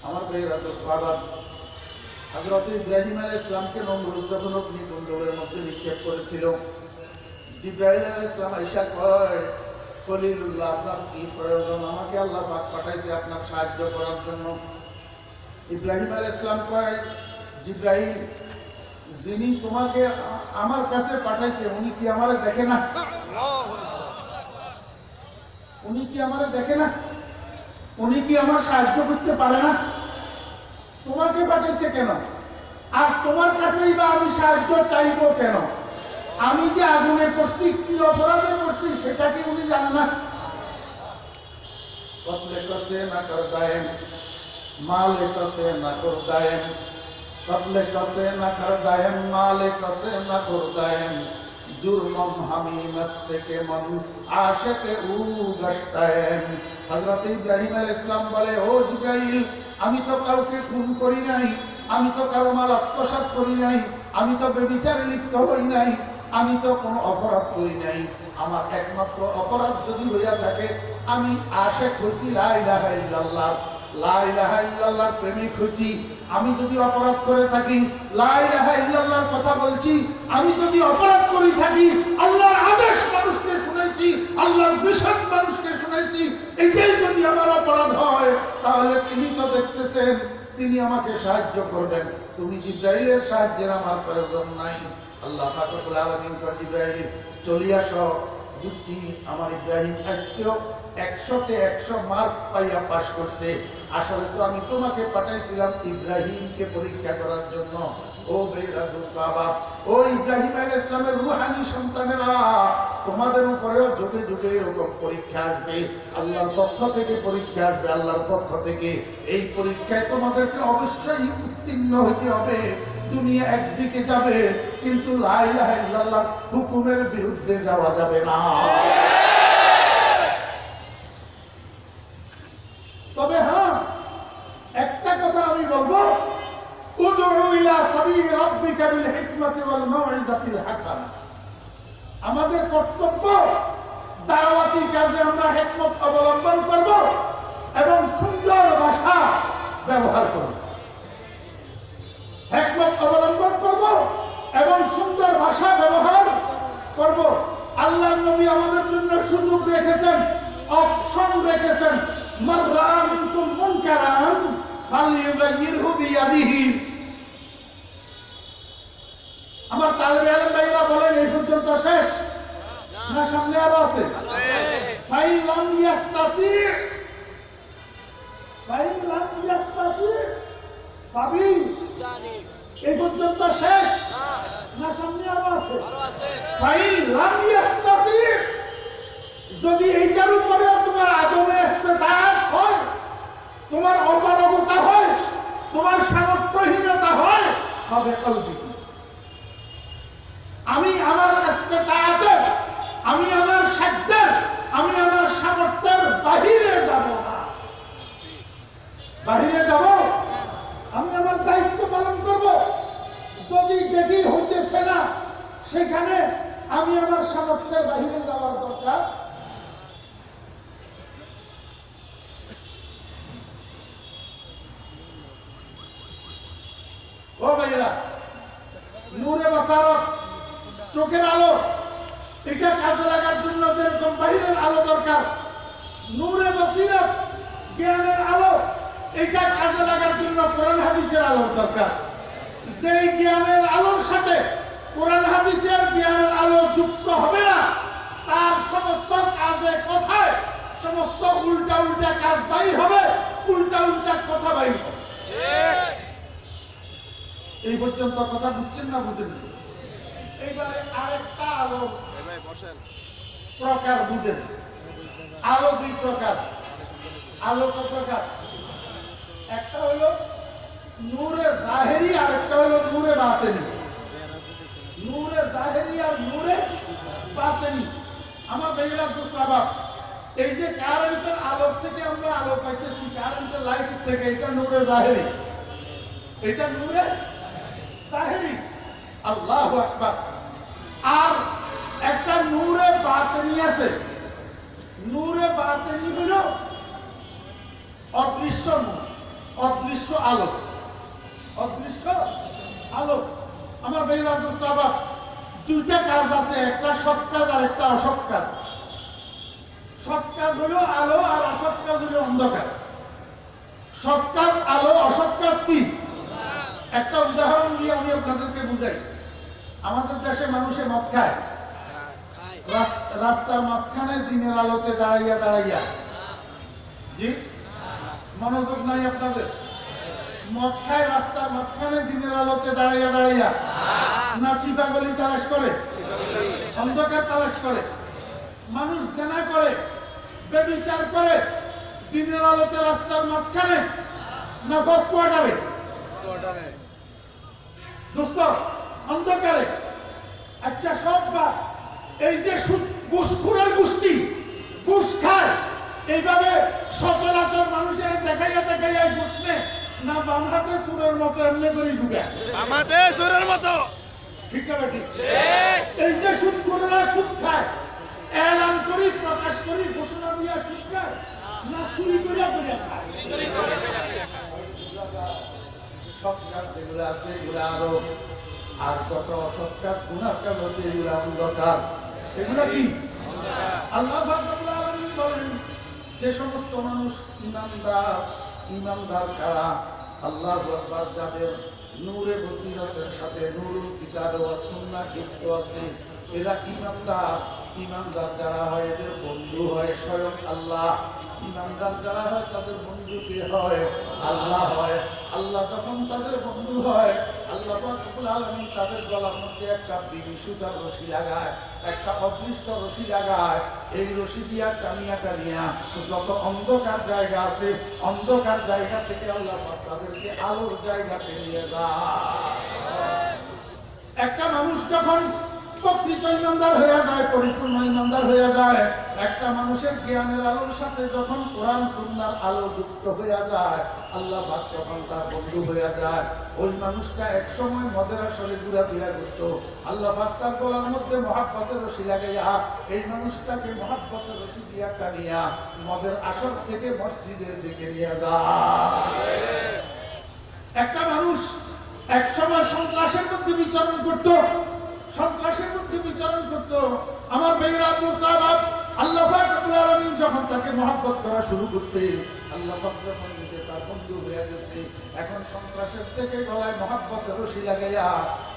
Speaker 1: আমার ভাইয়েরা তো সাহাবা, হযরত ইব্রাহিম আলাইহিস সালামকে নমরুদ যখন অগ্নিকুণ্ডের মধ্যে নিক্ষেপ করেছিল, জিবরাইল আলাইহিস সালাম আয়েশা কয়, খলিলুল্লাহ আপনার কি প্রয়োজন? আমাকে আল্লাহ পাক পাঠাইছে আপনার সাহায্য করার জন্য। ইব্রাহিম আলাইহিস সালাম কয়, জিবরাইল, যিনি তোমাকে আমার কাছে পাঠাইছে উনি কি আমারে দেখে না? উনি কি আমারে দেখে না? উনি কি আমার সাহায্য করতে পারে না? তোমাকে পাঠাইছে কেন? আর তোমার কাছেই বা আমি সাহায্য চাইবো কেন? আমি যে আগুনে পড়ছি, কি অপরাধে পড়ছি সেটা কি উনি জানে না? কতলে কসে না কর দায়েম, মালে কসে না কর দায়েম, কতলে কসে না কর দায়েম, মালে কসে না কর দায়েম, জুরমম হামি মস্তে মন আশিকে উ গশতায়েম। হযরত ইব্রাহিম আলাইহিস সালাম বলে, ও জিবরাইল, আমি তো কাউকে খুন করি নাই, আমি তো কারো মাল আত্মসাৎ করি নাই, আমি তো ব্যভিচারে লিপ্ত হই নাই, আমি তো কোনো অপরাধ করি নাই। আমার একমাত্র অপরাধ যদি হইয়া থাকে, আমি আশিক হইছি লা ইলাহা ইল্লাল্লাহ, লা ইলাহা ইল্লাল্লাহর প্রেমিক হইছি। আমি যদি অপরাধ করে থাকি, লা ইলাহা ইল্লাল্লাহর কথা বলছি। আমি যদি অপরাধ করে থাকি, আল্লাহর আদেশ মানুষকে শুনাইছি, আল্লাহর বিধান মানুষকে শুনাইছি, এটাই যদি আমার অপরাধ হয়, তাহলে তিনি তো দেখতেছেন, তিনি আমাকে সাহায্য করবেন। তুমি জিবরাইলের সাহায্যের আমার প্রয়োজন নাই। আল্লাহ পাক রব্বুল আলামিন কয়, জিবরাইল চলে আসো। বুঝছি আমার ইব্রাহিম আজকেও 100-তে 100 মার্ক পাইয়া পাশ করছে। আসলে তো আমি তোমাকে পাঠাইছিলাম ইব্রাহিমকে পরীক্ষা করার জন্য। ও বেরা দোস্ত বাবা, ও ইব্রাহিম আলাইহিস সালামের রূহানি সন্তানেরা, তোমাদের উপরেও যুগে যুগে এরকম পরীক্ষা আসবে। আল্লাহর পক্ষ থেকে পরীক্ষা আসবে, আল্লাহর পক্ষ থেকে। এই পরীক্ষায় তোমাদেরকে অবশ্যই উত্তীর্ণ হতে হবে। দুনিয়া একদিকে যাবে, কিন্তু লা ইলাহা ইল্লাল্লাহ হুকুমের বিরুদ্ধে যাওয়া যাবে না। রাব্বিকা বিল হিকমাতি ওয়াল মাউইযাতিল হাসানাহ। আমাদের কর্তব্য দাওয়াতি কাজে আমরা হিকমত অবলম্বন করব এবং সুন্দর ভাষা ব্যবহার করব। হিকমত অবলম্বন করব এবং সুন্দর ভাষা ব্যবহার করব। আল্লাহর নবী আমাদের জন্য সুযোগ রেখেছেন, অপশন রেখেছেন। মান রাআ মিনকুম মুনকারান ফালইউগাইয়িরহু বিয়াদিহি। আমার তালেবে আলেম ভাইরা বলেন এই পর্যন্ত শেষ না সামনে আরো আছে? ফাইলাম ইয়াস্তাতি পাবি। এই পর্যন্ত শেষ না সামনে আরো আছে? ফাইলাম ইয়াস্তাতি, যদি এইটার উপরে তোমার আদমে ইস্তেতাআত হয়, তোমার অপারগতা হয়, তোমার সামর্থ্যহীনতা হয়, তবে কলবি। আমি আমার ইস্তেতাআতের, আমি আমার সাধ্যের, আমি আমার সামর্থ্যের বাহিরে যাব না। বাহিরে যাব, আমি আমার দায়িত্ব পালন করব। যদি দেখি হইতেছে না, সেখানে আমি আমার সামর্থ্যের বাহিরে যাওয়ার দরকার। ও ভাইরা, নূরে বাসারত, চোখের আলো, এটা কাজে লাগার জন্য যেরকম বাহিরের আলো দরকার, নূরে বসিরত, জ্ঞানের আলো, এটা কাজে লাগার জন্য কোরআন হাদিসের আলোর দরকার। যেই জ্ঞানের আলোর সাথে কোরআন হাদিসের জ্ঞানের আলো যুক্ত হবে না, তার সমস্ত কাজে কথায় সমস্ত উল্টা উল্টা কাজ বাইর হবে, উল্টা উল্টা কথা বাইর হবে। এই পর্যন্ত কথা বুঝছেন না বুঝেন? এইবারে আরেকটা আলো প্রকার বুঝেন। আলো দুই প্রকার। আলো কত প্রকার? একটা হলো নূরে জাহেরি, আর একটা হলো নূরে বাতেনি। নূরে জাহেরি আর নূরে বাতেনি। আমার ভাইয়েরা দুষ্টাবাব, এই যে কারেন্টের আলোক থেকে আমরা আলো পাইতেছি, কারেন্টের লাইট থেকে, এটা নূরে জাহেরি, এটা নূরে জাহেরি। আল্লাহু আকবার। আর একটা নূরে বাতেনি আছে। নূরে বাতেনি হলো অদৃশ্য নূর, অদৃশ্য আলো, অদৃশ্য আলো। আমার ভাইরা দোস্তাবা, দুইটা কাজ আছে, একটা সৎ কাজ আর একটা অসৎ কাজ। সৎ কাজ হলো আলো আর অসৎ কাজ হলো অন্ধকার। সৎ কাজ আলো, অসৎ কাজ কি? একটা উদাহরণ দিয়ে আমি আপনাদেরকে বুঝাই। আমাদের দেশে মানুষে মদ খায়, রাস্তার মাঝখানে দিনের আলোতে দাঁড়াইয়া দাঁড়াইয়া। জি, মনোযোগ নাই আপনাদের? মদ খায় রাস্তার মাঝখানে দিনের আলোতে দাঁড়াইয়া দাঁড়াইয়া, না চিপাগলি তালাশ করে, অন্ধকার তালাশ করে। মানুষ জেনা করে, ব্যভিচার করে, দিনের আলোতে রাস্তার মাঝখানে, না ফার্স্ট কোয়ার্টারে? দোস্ত, অন্ধকারে। আচ্ছা, সব বা এই যে ঘুষখোরের গোষ্ঠী ঘুষ খায়, এইভাবে সচরাচর মানুষের দেখাইয়া দেখাইয়া ঘুষ নেয়, না বাম হাতে সুরের মতো এমনি করে ঢুকায়?
Speaker 2: আমাদের সুরের মতো।
Speaker 1: ঠিক না ঠিক? এই যে সুদখোরেরা সুদ খায়, এলান করি, প্রকাশ করি, ঘোষণা দিয়া সুদ খায়, না চুরি করিয়া করিয়া খায়? সৎ কাজ যেগুলো আছে এগুলো আরো, আর কত অসৎ কাজ, গুনাহ কাজ আছে, এগুলো অন্ধকার। এগুলো কি? আল্লাহ রাব্বুল আলামিন বলেন, যে সমস্ত মানুষ ইমানদার, ইমানদার কারা? আল্লাহু আকবার, যাদের নূরে বসিরতের সাথে নূরুল কিতাব ওয়াস সুন্নাহ যুক্ত আছে, এরা ইমানদার। ইমানদার যারা হয় এদের বন্ধু হয় স্বয়ং আল্লাহ। ইমানদার যারা হয় তাদের বন্ধু কে হয়? আল্লাহ হয়। আল্লাহ যখন তাদের বন্ধু হয়, আল্লাহ রাব্বুল আলামিন তাদের গলার মধ্যে একটা বিনি সুতার রশি লাগায়, একটা অদৃশ্য রশি লাগায়। এই রশি দিয়া টানিয়া টানিয়া যত অন্ধকার জায়গা আছে, অন্ধকার জায়গা থেকে আল্লাহ তাদেরকে আলোর জায়গাতে নিয়ে যায়। একটা মানুষ যখন প্রকৃত ইমানদার হয়ে যায়, পরিপূর্ণ ইমানদার হয়ে যায়। একটা মানুষের জ্ঞানের আলোর সাথে যখন কোরআন সুন্নাহর আলো যুক্ত হয়ে যায়, আল্লাহ পাক তখন তার বন্ধু হয়ে যায়। ওই মানুষটা এক সময় মদের আসরে ঘোরাফেরা করত, আল্লাহ পাক তার গলার মধ্যে মহাব্বতের রশি লাগাইয়া এই মানুষটাকে মহাব্বতের রশি দিয়া টানিয়া মদের আসর থেকে মসজিদের দিকে নিয়ে যায়। একটা মানুষ এক সময় সন্ত্রাসের মধ্যে বিচরণ করত, সন্ত্রাসের মধ্যে বিচরণ করত। আমার ভাইরা মুসলমান, আল্লাহ পাক রব্বুল আলামিন যখন তাকে মহব্বত করা শুরু করছে, আল্লাহ পাক যখন নিজে তার বন্ধু হয়ে গেছে, এখন সন্ত্রাসের থেকে গলায় মহব্বতের রশি লাগাইয়া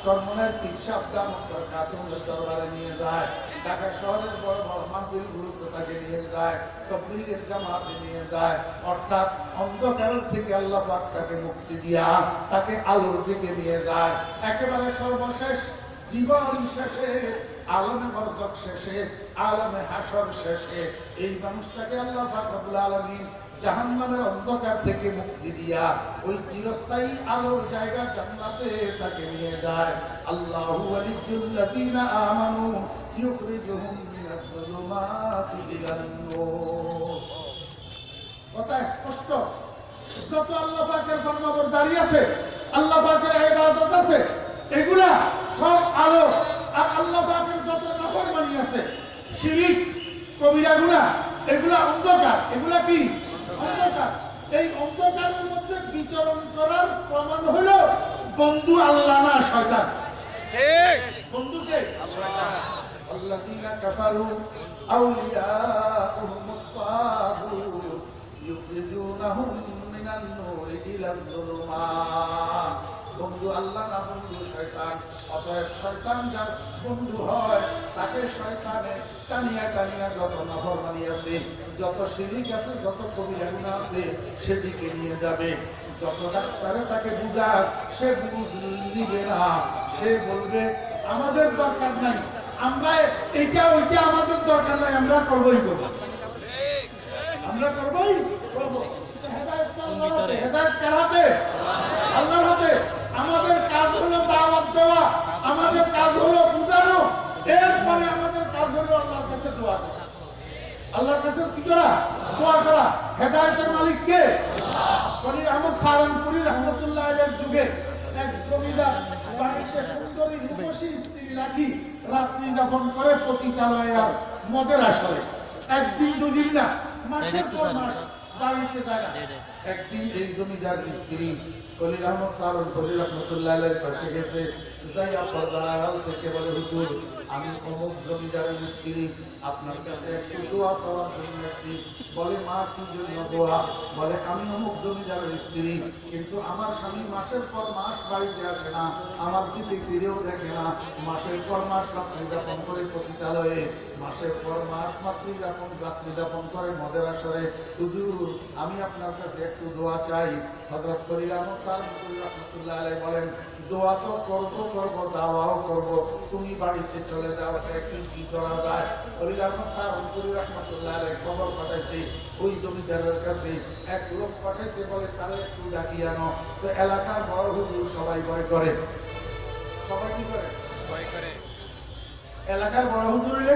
Speaker 1: চরমনের পীর সাহেব দামোদর খাতুনের দরবারে নিয়ে যায়। ঢাকা শহরের বড় বড় মাহফিলগুলোতে তাকে নিয়ে যায়, তাবলীগের জামাতে নিয়ে যায়। অর্থাৎ অন্ধকারের থেকে আল্লাহ পাক তাকে মুক্তি দিয়া তাকে আলোর দিকে নিয়ে যায়। একেবারে সর্বশেষ জীবন শেষে, আলমে বরজখ শেষে, আলমে হাসর শেষে এই মানুষটাকে আল্লাহ পাক রব্বুল আলামিন জাহান্নামের অন্ধকার থেকে মুক্তি দিয়া ওই চিরস্থায়ী আলোর জায়গা জান্নাতে তাকে নিয়ে যায়। আল্লাহু ওয়ালিয়্যুল্লাযীনা আমানু ইউখরিজুহুম মিনাজ যুলুমাতি ইলান নূর। কথা স্পষ্ট। যত আল্লাহ পাকের ফরমাবরদারি আছে, আল্লাহ পাকের ইবাদত আছে, এগুলা সব আলো। আর আল্লাহ পাকের যত নাফরমানি আছে, শিরিক, কবিরা গুনাহ, এগুলা অন্ধকার। এগুলা কি? অন্ধকার। এই অন্ধকারের মধ্যে বিচরণ করার প্রমাণ হলো বন্ধু আল্লাহ না শয়তান। ঠিক। বন্ধুকে শয়তান। আল্লাযীনা কাফারু আউলিয়াউহুমুত তাগুত ইউখরিজুনাহুম মিনান নূরি ইলাল যুলুমাত। বন্ধু আল্লাহ না, বন্ধু শয়তান। অতএব শয়তান যার বন্ধু হয় তাকে শয়তানে টানিয়া টানিয়া যত নাফরমানি আছে, যত শিরিক আছে, যত কবিরা গুনাহ আছে সেদিকে নিয়ে যাবে। যত ডাক্তারে তাকে বুঝাক সে বুঝ নিবে না, সে বলবে আমাদের দরকার নাই, আমরা এইটা ওইটা আমাদের দরকার নাই, আমরা করবই করব, আমরা করবই করব। হেদায়েত আল্লাহর হাতে, হেদায়েত কার হাতে? আল্লাহর হাতে। আমাদের কাজ হলো দাওয়াত দেওয়া, আমাদের কাজ হলো বুঝানো, এরপরে আমাদের কাজ হলো আল্লাহর কাছে দোয়া করা। আল্লাহর কাছে কি করা? দোয়া করা। হেদায়েতের মালিক কে? কলি আহমদ সাহারানপুরী রহমতুল্লাহ আলাইহির যুগে এক জমিদার বাড়িতে সুন্দরী রূপসী স্ত্রী রাখি রাত্রি যাপন করে পতিতালয়ে আর মদের আসরে। একদিন দুদিন না, মাসের পর মাস বাড়িতে যায় না। একদিন এই জমিদার স্ত্রী কলিল আহমদ সাহারানপুরী রহমতুল্লাহ আলাইহির কাছে গেছে, যাইয়া পর্দার আড়াল থেকে বলে, হুজুর আমি অমুক জমিদারের স্ত্রী, আপনার কাছে একটু দোয়া চাওয়ার জন্য আসছি। বলে, মা কি জন্য দোয়া? বলে, আমি অমুক জমিদারের স্ত্রী, কিন্তু আমার স্বামী মাসের পর মাস বাড়িতে আসে না, আমার দিকে ফিরেও দেখে না, মাসের পর মাস রাত্রি যাপন করে পতিতালয়ে, মাসের পর মাস রাত্রি যাপন করে মদের আসরে। হুজুর আমি আপনার কাছে একটু দোয়া চাই। হযরত কলিল আহমদ সাহারানপুরী রাহমাতুল্লাহ আলাইহি বলেন, দোয়া তো করবো, দাওয়াও করবো, তুমি বাড়িতে চলে যাও, একটু কি করা যায়? কলিল আহমদ সাহারানপুরী রাহমাতুল্লাহ আলাইহি খবর পাঠাইছে ওই জমিদারের কাছে, এক লোক পাঠাইছে, বলে তারে একটু ডাকিয়ে আনো। তো এলাকার বড় হুজুর সবাই ভয় করে। সবাই কি করে? ভয় করে। এলাকার বড় হুজুর হইলে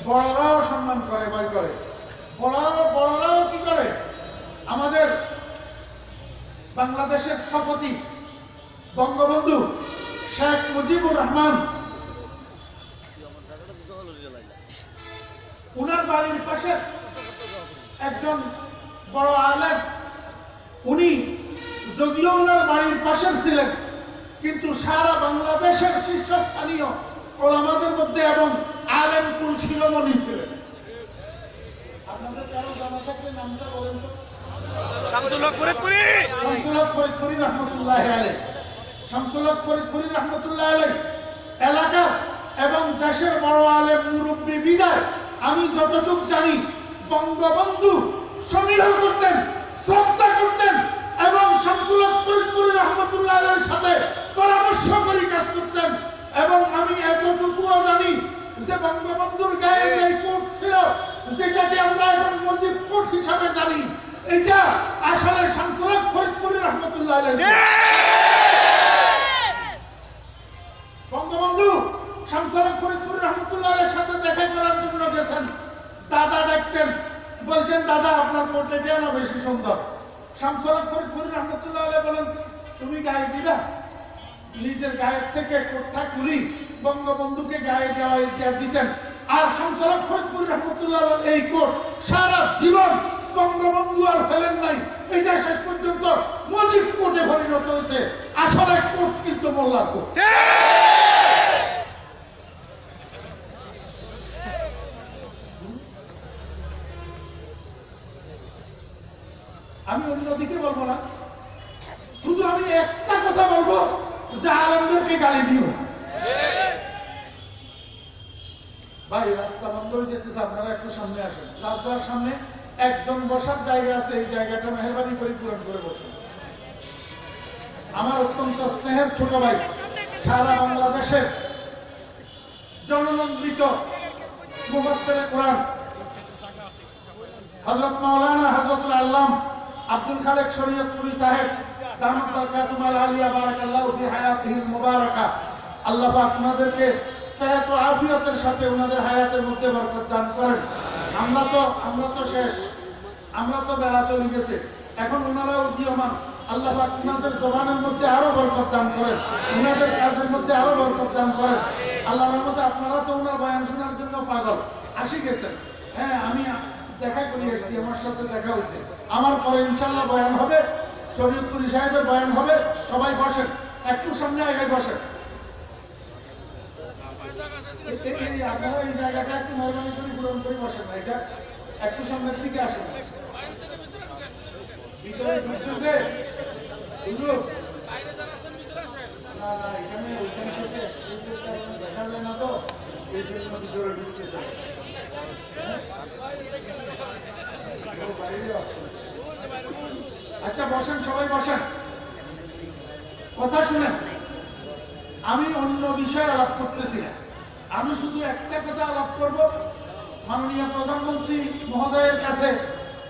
Speaker 1: বড়রাও সম্মান করে, ভয় করে। বড়রাও কি করে? আমাদের বাংলাদেশের স্থপতি বঙ্গবন্ধু শেখ মুজিবুর রহমান, উনার বাড়ির পাশে একজন বড় আলেম, উনি যদিও উনার বাড়ির পাশের ছিলেন, কিন্তু সারা বাংলাদেশের শীর্ষস্থানীয় ওলামাদের মধ্যে এবং আলেম কুল শিরোমণি ছিলেন। আপনাদের কারো জানা থাকলে নামটা বলেন তো। শামসুল হক ফরিদপুরি। শামসুল হক ফরিদপুরি রহমতুল্লাহ আলাইহি। শামসুল হক ফরিদপুরি রহমতুল্লাহ আলাইহি এলাকার এবং দেশের বড় আলেম মুরব্বী বিদায় আমি যতটুকু জানি, বঙ্গবন্ধু সমীহ করতেন, শ্রদ্ধা করতেন এবং শামসুল হক ফরিদপুরি রহমতুল্লাহ আলাইহির সাথে পরামর্শ করে কাজ করতেন। এবং আমি এতটুকুও জানি যে বঙ্গবন্ধুর গায়ে যে কোট ছিল, যেটাকে আমরা এখন মুজিব কোট হিসাবে জানি, এটা আসলে শামসুল হক ফরিদপুরি রহমতুল্লাহ আলাইহি। বঙ্গবন্ধু শামসুল হক ফরিদপুর রহমতুল্লাহ আলাইহির সাথে দেখা করার জন্য গেছেন, দাদা ডাকতেন, বলছেন দাদা আপনার কোটটা কেন বেশি সুন্দর। শামসুল হক ফরিদপুর রহমতুল্লাহ আলাইহি বলেন তুমি গায়ে দিবা? নিজের গায়ের থেকে কোটটা খুলি বঙ্গবন্ধুকে গায়ে দেওয়া দিচ্ছেন। আর শামসুল হক ফরিদপুর রহমতুল্লাহ আলাইহি এই কোট সারা জীবন বঙ্গবন্ধু আর ফেলেন নাই, এটা শেষ পর্যন্ত মুজিব কোটে পরিণত হয়েছে। আসলে কোট কিন্তু মোল্লার কোট। আমি অন্যদিকে বলবো না, শুধু আমি একটা কথা বলবো যে আলেমদেরকে গালি দিও না। ভাই রাস্তা বন্ধ হয়ে যেতেছে, আপনারা একটু সামনে আসেন। যার যার সামনে একজন বসার জায়গা আছে এই জায়গাটা মেহরবানি করে পূরণ করে বসুন। আমার অত্যন্ত স্নেহের ছোট ভাই, সারা বাংলাদেশের জননন্দিত মুফাসসিরে কোরআন হযরত মাওলানা হযরতুল আল্লাম আব্দুল খালেক শরীয়তপুরী সাহেব দামাত বরকাতুহু আল আলিয়া বারাকাল্লাহু ফি হায়াতিহিল মুবারাকা, আল্লাহ পাক ওনাদেরকে সেহত ও আফিয়তের সাথে ওনাদের হায়াতের মধ্যে বরকত দান করেন। আমরা তো শেষ, আমরা তো বেলা চলে গেছে, এখন ওনারাও উদীয়মান। আল্লাহ পাক ওনাদের জবানের মধ্যে আরো বরকত দান করেন, ওনাদের কাজের মধ্যে আরো বরকত দান করেন। আল্লাহর রহমতে আপনারা তো ওনার বয়ান শোনার জন্য পাগল, আসি গেছেন। হ্যাঁ, আমি দেখা করে এসেছি, আমার সাথে দেখা হয়েছে। আমার পরে ইনশাল্লাহ বয়ান হবে, শরীয়তপুরী সাহেবের বয়ান হবে। সবাই বসেন, একটু সামনে আগে বসেন। আপনারা এই জায়গাটা একটু মেহরবানি করে পূরণ করে বসেন না, এটা একটু সামনের দিকে আসেন। ভিতরে ঢুকছে না না, এখানে ওইখান থেকে দেখা যায় না তো, এই জন্য ভিতরে ঢুকছে। আচ্ছা বসেন, সবাই বসেন, কথা শুনেন। আমি অন্য বিষয়ে আলাপ করতেছি না, আমি শুধু একটা কথা আলাপ করব। মাননীয় প্রধানমন্ত্রী মহোদয়ের কাছে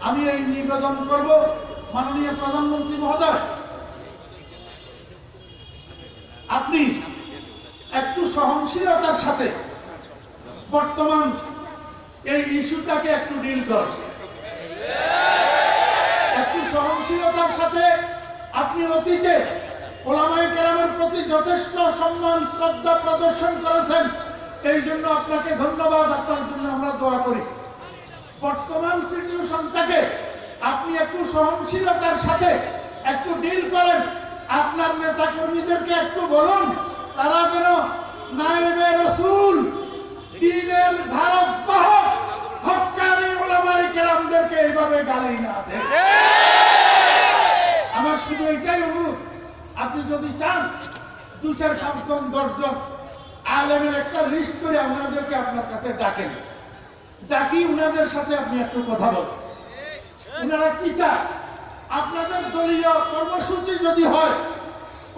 Speaker 1: আমি এই নিবেদন করব, মাননীয় প্রধানমন্ত্রী মহোদয়, আপনি একটু সহনশীলতার সাথে বর্তমান এই ইস্যুটাকে একটু ডিল করেন। একটু সহনশীলতার সাথে আপনি অতীতে ওলামায়ে কেরামের প্রতি যথেষ্ট সম্মান শ্রদ্ধা প্রদর্শন করেছেন, এই জন্য আপনাকে ধন্যবাদ, আপনার জন্য আমরা দোয়া করি। বর্তমান সিচুয়েশনটাকে আপনি একটু সহনশীলতার সাথে একটু ডিল করেন। আপনার নেতা কর্মীদেরকে একটু বলুন তারা যেন নায়েবে রাসূল দ্বীনের ধারক বাহক হক্কানি ওলামায়ে কেরামদেরকে এইভাবে গালি না দেন। আমার শুধু এটাই অনুরোধ, আপনি যদি চান 2-4, 5 জন 10 জন আলেমের একটা লিস্ট করে ওনাদেরকে আপনার কাছে ডাকেন, ডাকি ওনাদের সাথে আপনি একটু কথা বলেন। ওনারা কি চান, আপনাদের দলীয় কর্মসূচি যদি হয়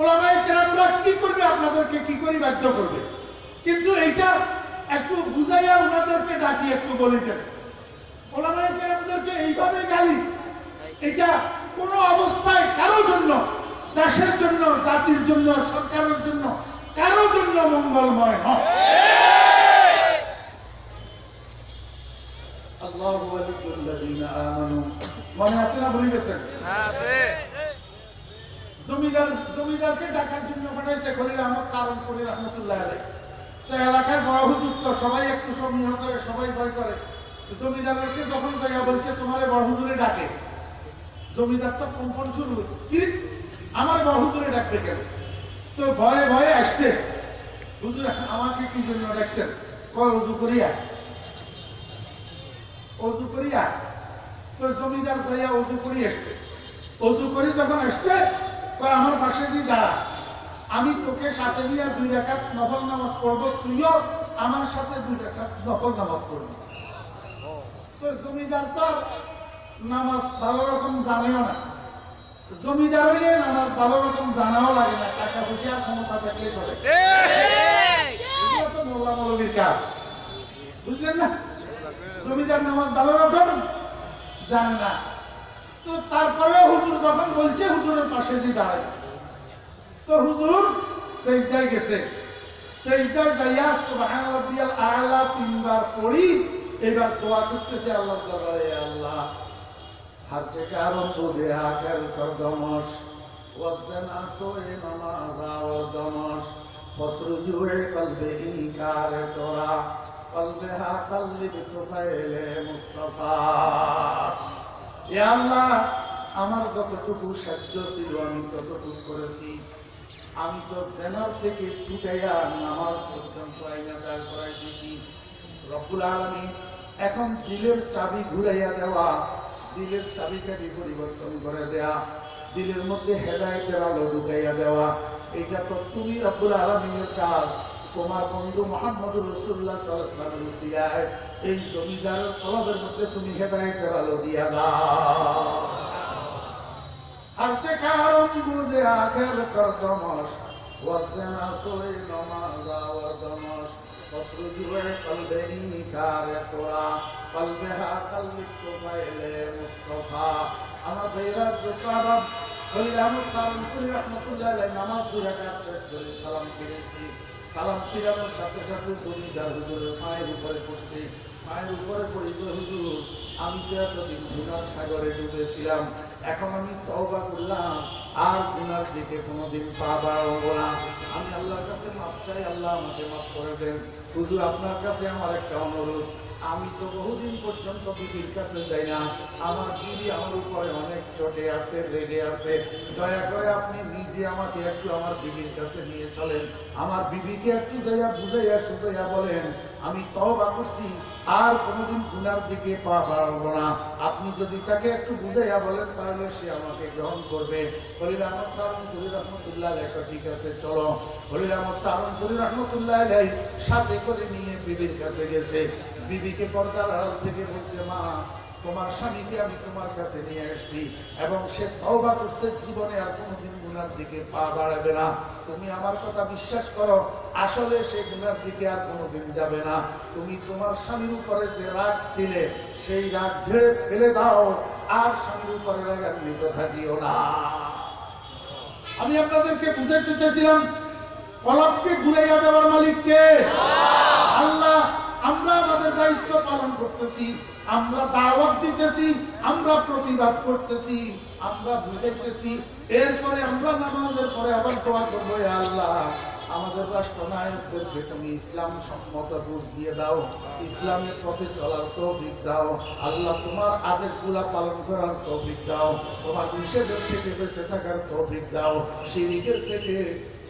Speaker 1: ওলামায়ে কেরামরা কি করবে, আপনাদেরকে কি করে বাধ্য করবে, কিন্তু এইটা একটু বুঝাইয়া ওনাদেরকে ডাকি একটু বলে দেন। ওলামায়ে কেরামদেরকে এইভাবে গালি, এটা কোনো অবস্থায় কারোর জন্য, দেশের জন্য, জাতির জন্য, সরকারের জন্য, কারো জন্য মঙ্গলময় নয়। আল্লাহু ওয়ালিয়ুল্লাযীনা আমানু, মনে আছে না, ভুলে গেছেন? হ্যাঁ আছে। জমিদারকে ডাকার জন্য পাঠাইছে খলিল আহমদ সাহারনপুরী রহমতুল্লাহ আলাইহি। তো এলাকার বড় হুজুর তো সবাই একটু সমীহ করে, সবাই ভয় করে। জমিদারকে যখন জায়গা বলছে তোমারে বড় হুজুরে ডাকে, জমিদার তো কম্পন শুরু হয়েছে, কি আমার বড় হুজুরে ডাকবে কেন? তো ভয়ে ভয়ে আসছে, হুজুর আমাকে কি জন্য ডাকছেন? কয় উযু করিয়া। অজু করিয়া তো জমিদার যাইয়া অজু করি আসছে। অজু করি যখন আসছে, আমার পাশে দিয়ে দাঁড়া, আমি তোকে সাথে নিয়ে 2 রাকাত নফল নামাজ পড়বো, তুইও আমার সাথে 2 রাকাত নফল নামাজ পড়বি। তো জমিদার তো নামাজ ভালো রকম জানেও না, জমিদার হইলে নামাজ ভালো রকম জানাও লাগে না, টাকা পয়সা ক্ষমতা থাকলে চলে, এগুলো তো মোল্লা মৌলবীর কাজ, বুঝলেন না? জমিদার নামাজ ভালো রকম জানে না। তো তারপরে হুজুর যখন বলছে, হুজুরের পাশে দিয়ে দাঁড়াইছে। তো হুজুর সেজদায় গেছে, সেজদায় যাইয়া সুবহান রাব্বিয়াল আ'লা তিনবার পড়ি, এবার দোয়া করতেছে আল্লাহর দরবারে, আল্লাহ हर जगह बुधे आकर कर दमश वजना सोए नमाजा और दमश फसरुजुए कल्बे इनकार तोरा कल्बे हा कल्बे तुफैले मुस्तफा। या अल्लाह আমার যতটুকু সাধ্য ছিল আমি ততটুকু করেছি। আমি তো জেনার থেকে ছুটাইয়া নামাজ পর্যন্ত আইনা দাঁড় করাই দিয়েছি। রব্বুল আলামিন এখন দিলের চাবি ঘুরাইয়া দেওয়া, দিলের চাবিকাঠি পরিবর্তন করে দেয়া, দিলের মধ্যে হেদায়েতের আলো ঢুকাইয়া দেওয়া, এটা তো তুমি রব্বুল আলামিনের কাজ। তোমার বন্ধু মুহাম্মদুর রাসূলুল্লাহ সাল্লাল্লাহু আলাইহি ওয়াসাল্লামের উসিলায় এই জমিদারের কলবের মধ্যে তুমি হেদায়েতের আলো দিয়া দাও। हर चकारम बुझे आखिर कर दमश वजना सोए नमाजा और दमश फसरुजुए कल्बे इनकार तोरा कल्बे हा कल्बे तुफैले मुस्तफा। আমার ভাইরা সাহাব বলিলাম সালাম করি রাহমাতুল্লাহ আলাইহি, নামাজ দুই রাকাত শেষ করে সালাম করেছি। সালাম ফিরানোর সাথে সাথে জমিদার হুজুরের পায়ের উপরে পড়ছি। পায়ের উপরে পড়িত, হুজুর আমি তো এতদিন গুনার সাগরে ডুবেছিলাম, এখন আমি তওবা করলাম, আর গুনার দিকে কোনোদিন পা বাড়াবো না। আমি আল্লাহর কাছে মাপ চাই, আল্লাহ আমাকে মাফ করে দেন। হুজুর আপনার কাছে আমার একটা অনুরোধ, আমি তো বহুদিন পর্যন্ত বিবির কাছে যাই না, আমার বিবি আমার উপরে অনেক চটে আছে, রেগে আছে, দয়া করে আপনি নিজে আমাকে একটু আমার বিবির কাছে নিয়ে চলেন, আমার বিবিকে একটু যাইয়া বুঝাইয়া সুঝাইয়া বলেন আমি তওবা করছি, আর কোনোদিন গুনার দিকে পা বাড়াবো না। আপনি যদি তাকে একটু বুঝাইয়া বলেন তাহলে সে আমাকে গ্রহণ করবে। হলিল আহমদ সারনপুরি রহমতুল্লাহ আলাইহি, ঠিক আছে চলো। হলিল আহমদ সারনপুরি রহমতুল্লাহ আলাইহি সাথে করে নিয়ে বিবির কাছে গেছে। বিবিকে পর্দার আড়াল থেকে বলছে, মা তোমার স্বামীকে আমি তোমার কাছে নিয়ে এসেছি এবং সে তওবা করছে, জীবনে আর কোনোদিন গুনার দিকে পা বাড়াবে না। তুমি আমার কথা বিশ্বাস করো, আসলে সে গুনার দিকে আর কোনোদিন যাবে না। তুমি তোমার স্বামীর উপরে যে রাগ ছিলে সেই রাগ ঝেড়ে ফেলে দাও, আর স্বামীর উপরে রাগান্বিত থাকিও না। আমি আপনাদেরকে বুঝাইতে চাইছিলাম কলবকে ঘুরাইয়া দেওয়ার মালিক কে? আল্লাহ। আমরা আমাদের দায়িত্ব পালন করতেছি, আমরা দাওয়াত দিতেছি, আমরা প্রতিবাদ করতেছি, আমরা বুঝাইতেছি, এরপরে আমরা নামাজের পরে আবার দোয়া করবো, হে আল্লাহ আমাদের রাষ্ট্রনায়কদেরকে তুমি ইসলাম সম্মত বুঝ দিয়ে দাও, ইসলামের পথে চলার তৌফিক দাও, আল্লাহ তোমার আদেশগুলা পালন করার তৌফিক দাও, তোমার নিষেধের থেকে বেঁচে থাকার তৌফিক দাও, শিরকের থেকে,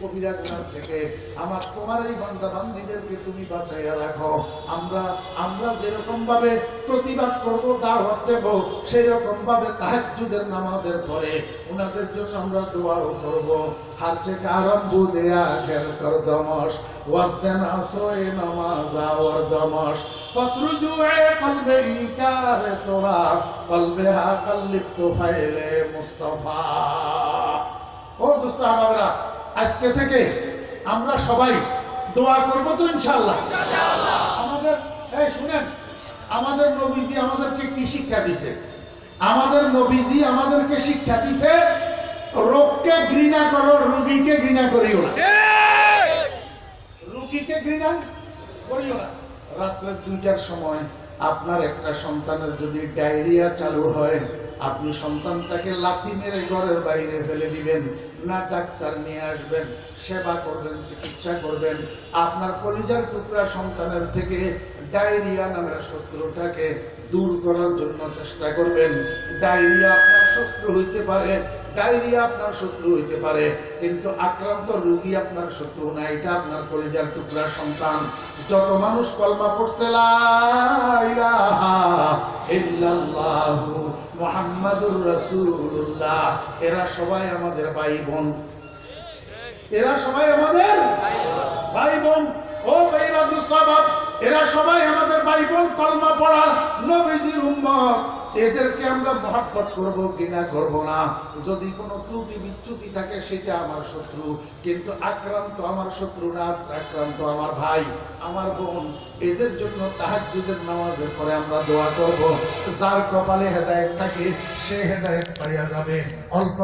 Speaker 1: কবিরা গুনাহ থেকে আমার তোমার এই বান্দা বান্দীদেরকে তুমি বাঁচাইয়া রাখো। আমরা যেরকম ভাবে প্রতিবাদ করব, দাওয়াত দেব, সেই রকম ভাবে তাহাজ্জুদের নামাজের পরে ওনাদের জন্য আমরা দোয়াও করব। हर चकारम बुधे आखिर कर दमश वजना सोए नमाजा और दमश फसरुजुए कल्बे इनकार तोरा कल्बे हा कल्बे तुफैले मुस्तफा। ও দোস্ত বাবারা, আজকে থেকে আমরা সবাই দোয়া করব তো ইনশাআল্লাহ। আমাদের শুনেন, আমাদের নবীজি আমাদেরকে কি শিক্ষা দিয়েছে? আমাদের নবীজি আমাদেরকে শিক্ষা দিয়েছে রোগকে ঘৃণা করো, রোগীকে ঘৃণা করিও না। রোগীকে ঘৃণা করিও না। রাত্রে 2টার সময় আপনার একটা সন্তানের যদি ডায়রিয়া চালু হয়, আপনি সন্তানটাকে লাথি মেরে ঘরের বাইরে ফেলে দিবেন না, ডাক্তার নিয়ে আসবেন, সেবা করবেন, চিকিৎসা করবেন, আপনার কলিজার টুকরা সন্তানের থেকে ডায়রিয়া নামের শত্রুটাকে দূর করার জন্য চেষ্টা করবেন। ডায়রিয়া আপনার শত্রু হইতে পারে, ডায়রিয়া আপনার শত্রু হইতে পারে, কিন্তু আক্রান্ত রোগী আপনার শত্রু না, এটা আপনার কলিজার টুকরা সন্তান। যত মানুষ কলমা পড়তে লা ইলাহা ইল্লাল্লাহু মুহাম্মাদুর রাসূলুল্লাহ, এরা সবাই আমাদের ভাই বোন, এরা সবাই আমাদের ভাই বোন। ও ভাইরা দুস্তাবাব, এরা সবাই আমাদের ভাই বোন, কলমা পড়া নবীজির উম্মত। এদেরকে আমরা মহব্বত করব, ঘৃণা করব না। যদি কোনো ত্রুটি বিচ্যুতি থাকে সেটা আমার শত্রু, কিন্তু আক্রান্ত আমার শত্রু না, আক্রান্ত আমার ভাই, আমার বোন। এদের জন্য তাহাজ্জুদের নামাজের পরে আমরা দোয়া করব। যার কপালে হেদায়েত থাকে সে হেদায়েত পাইয়া যাবে। অল্প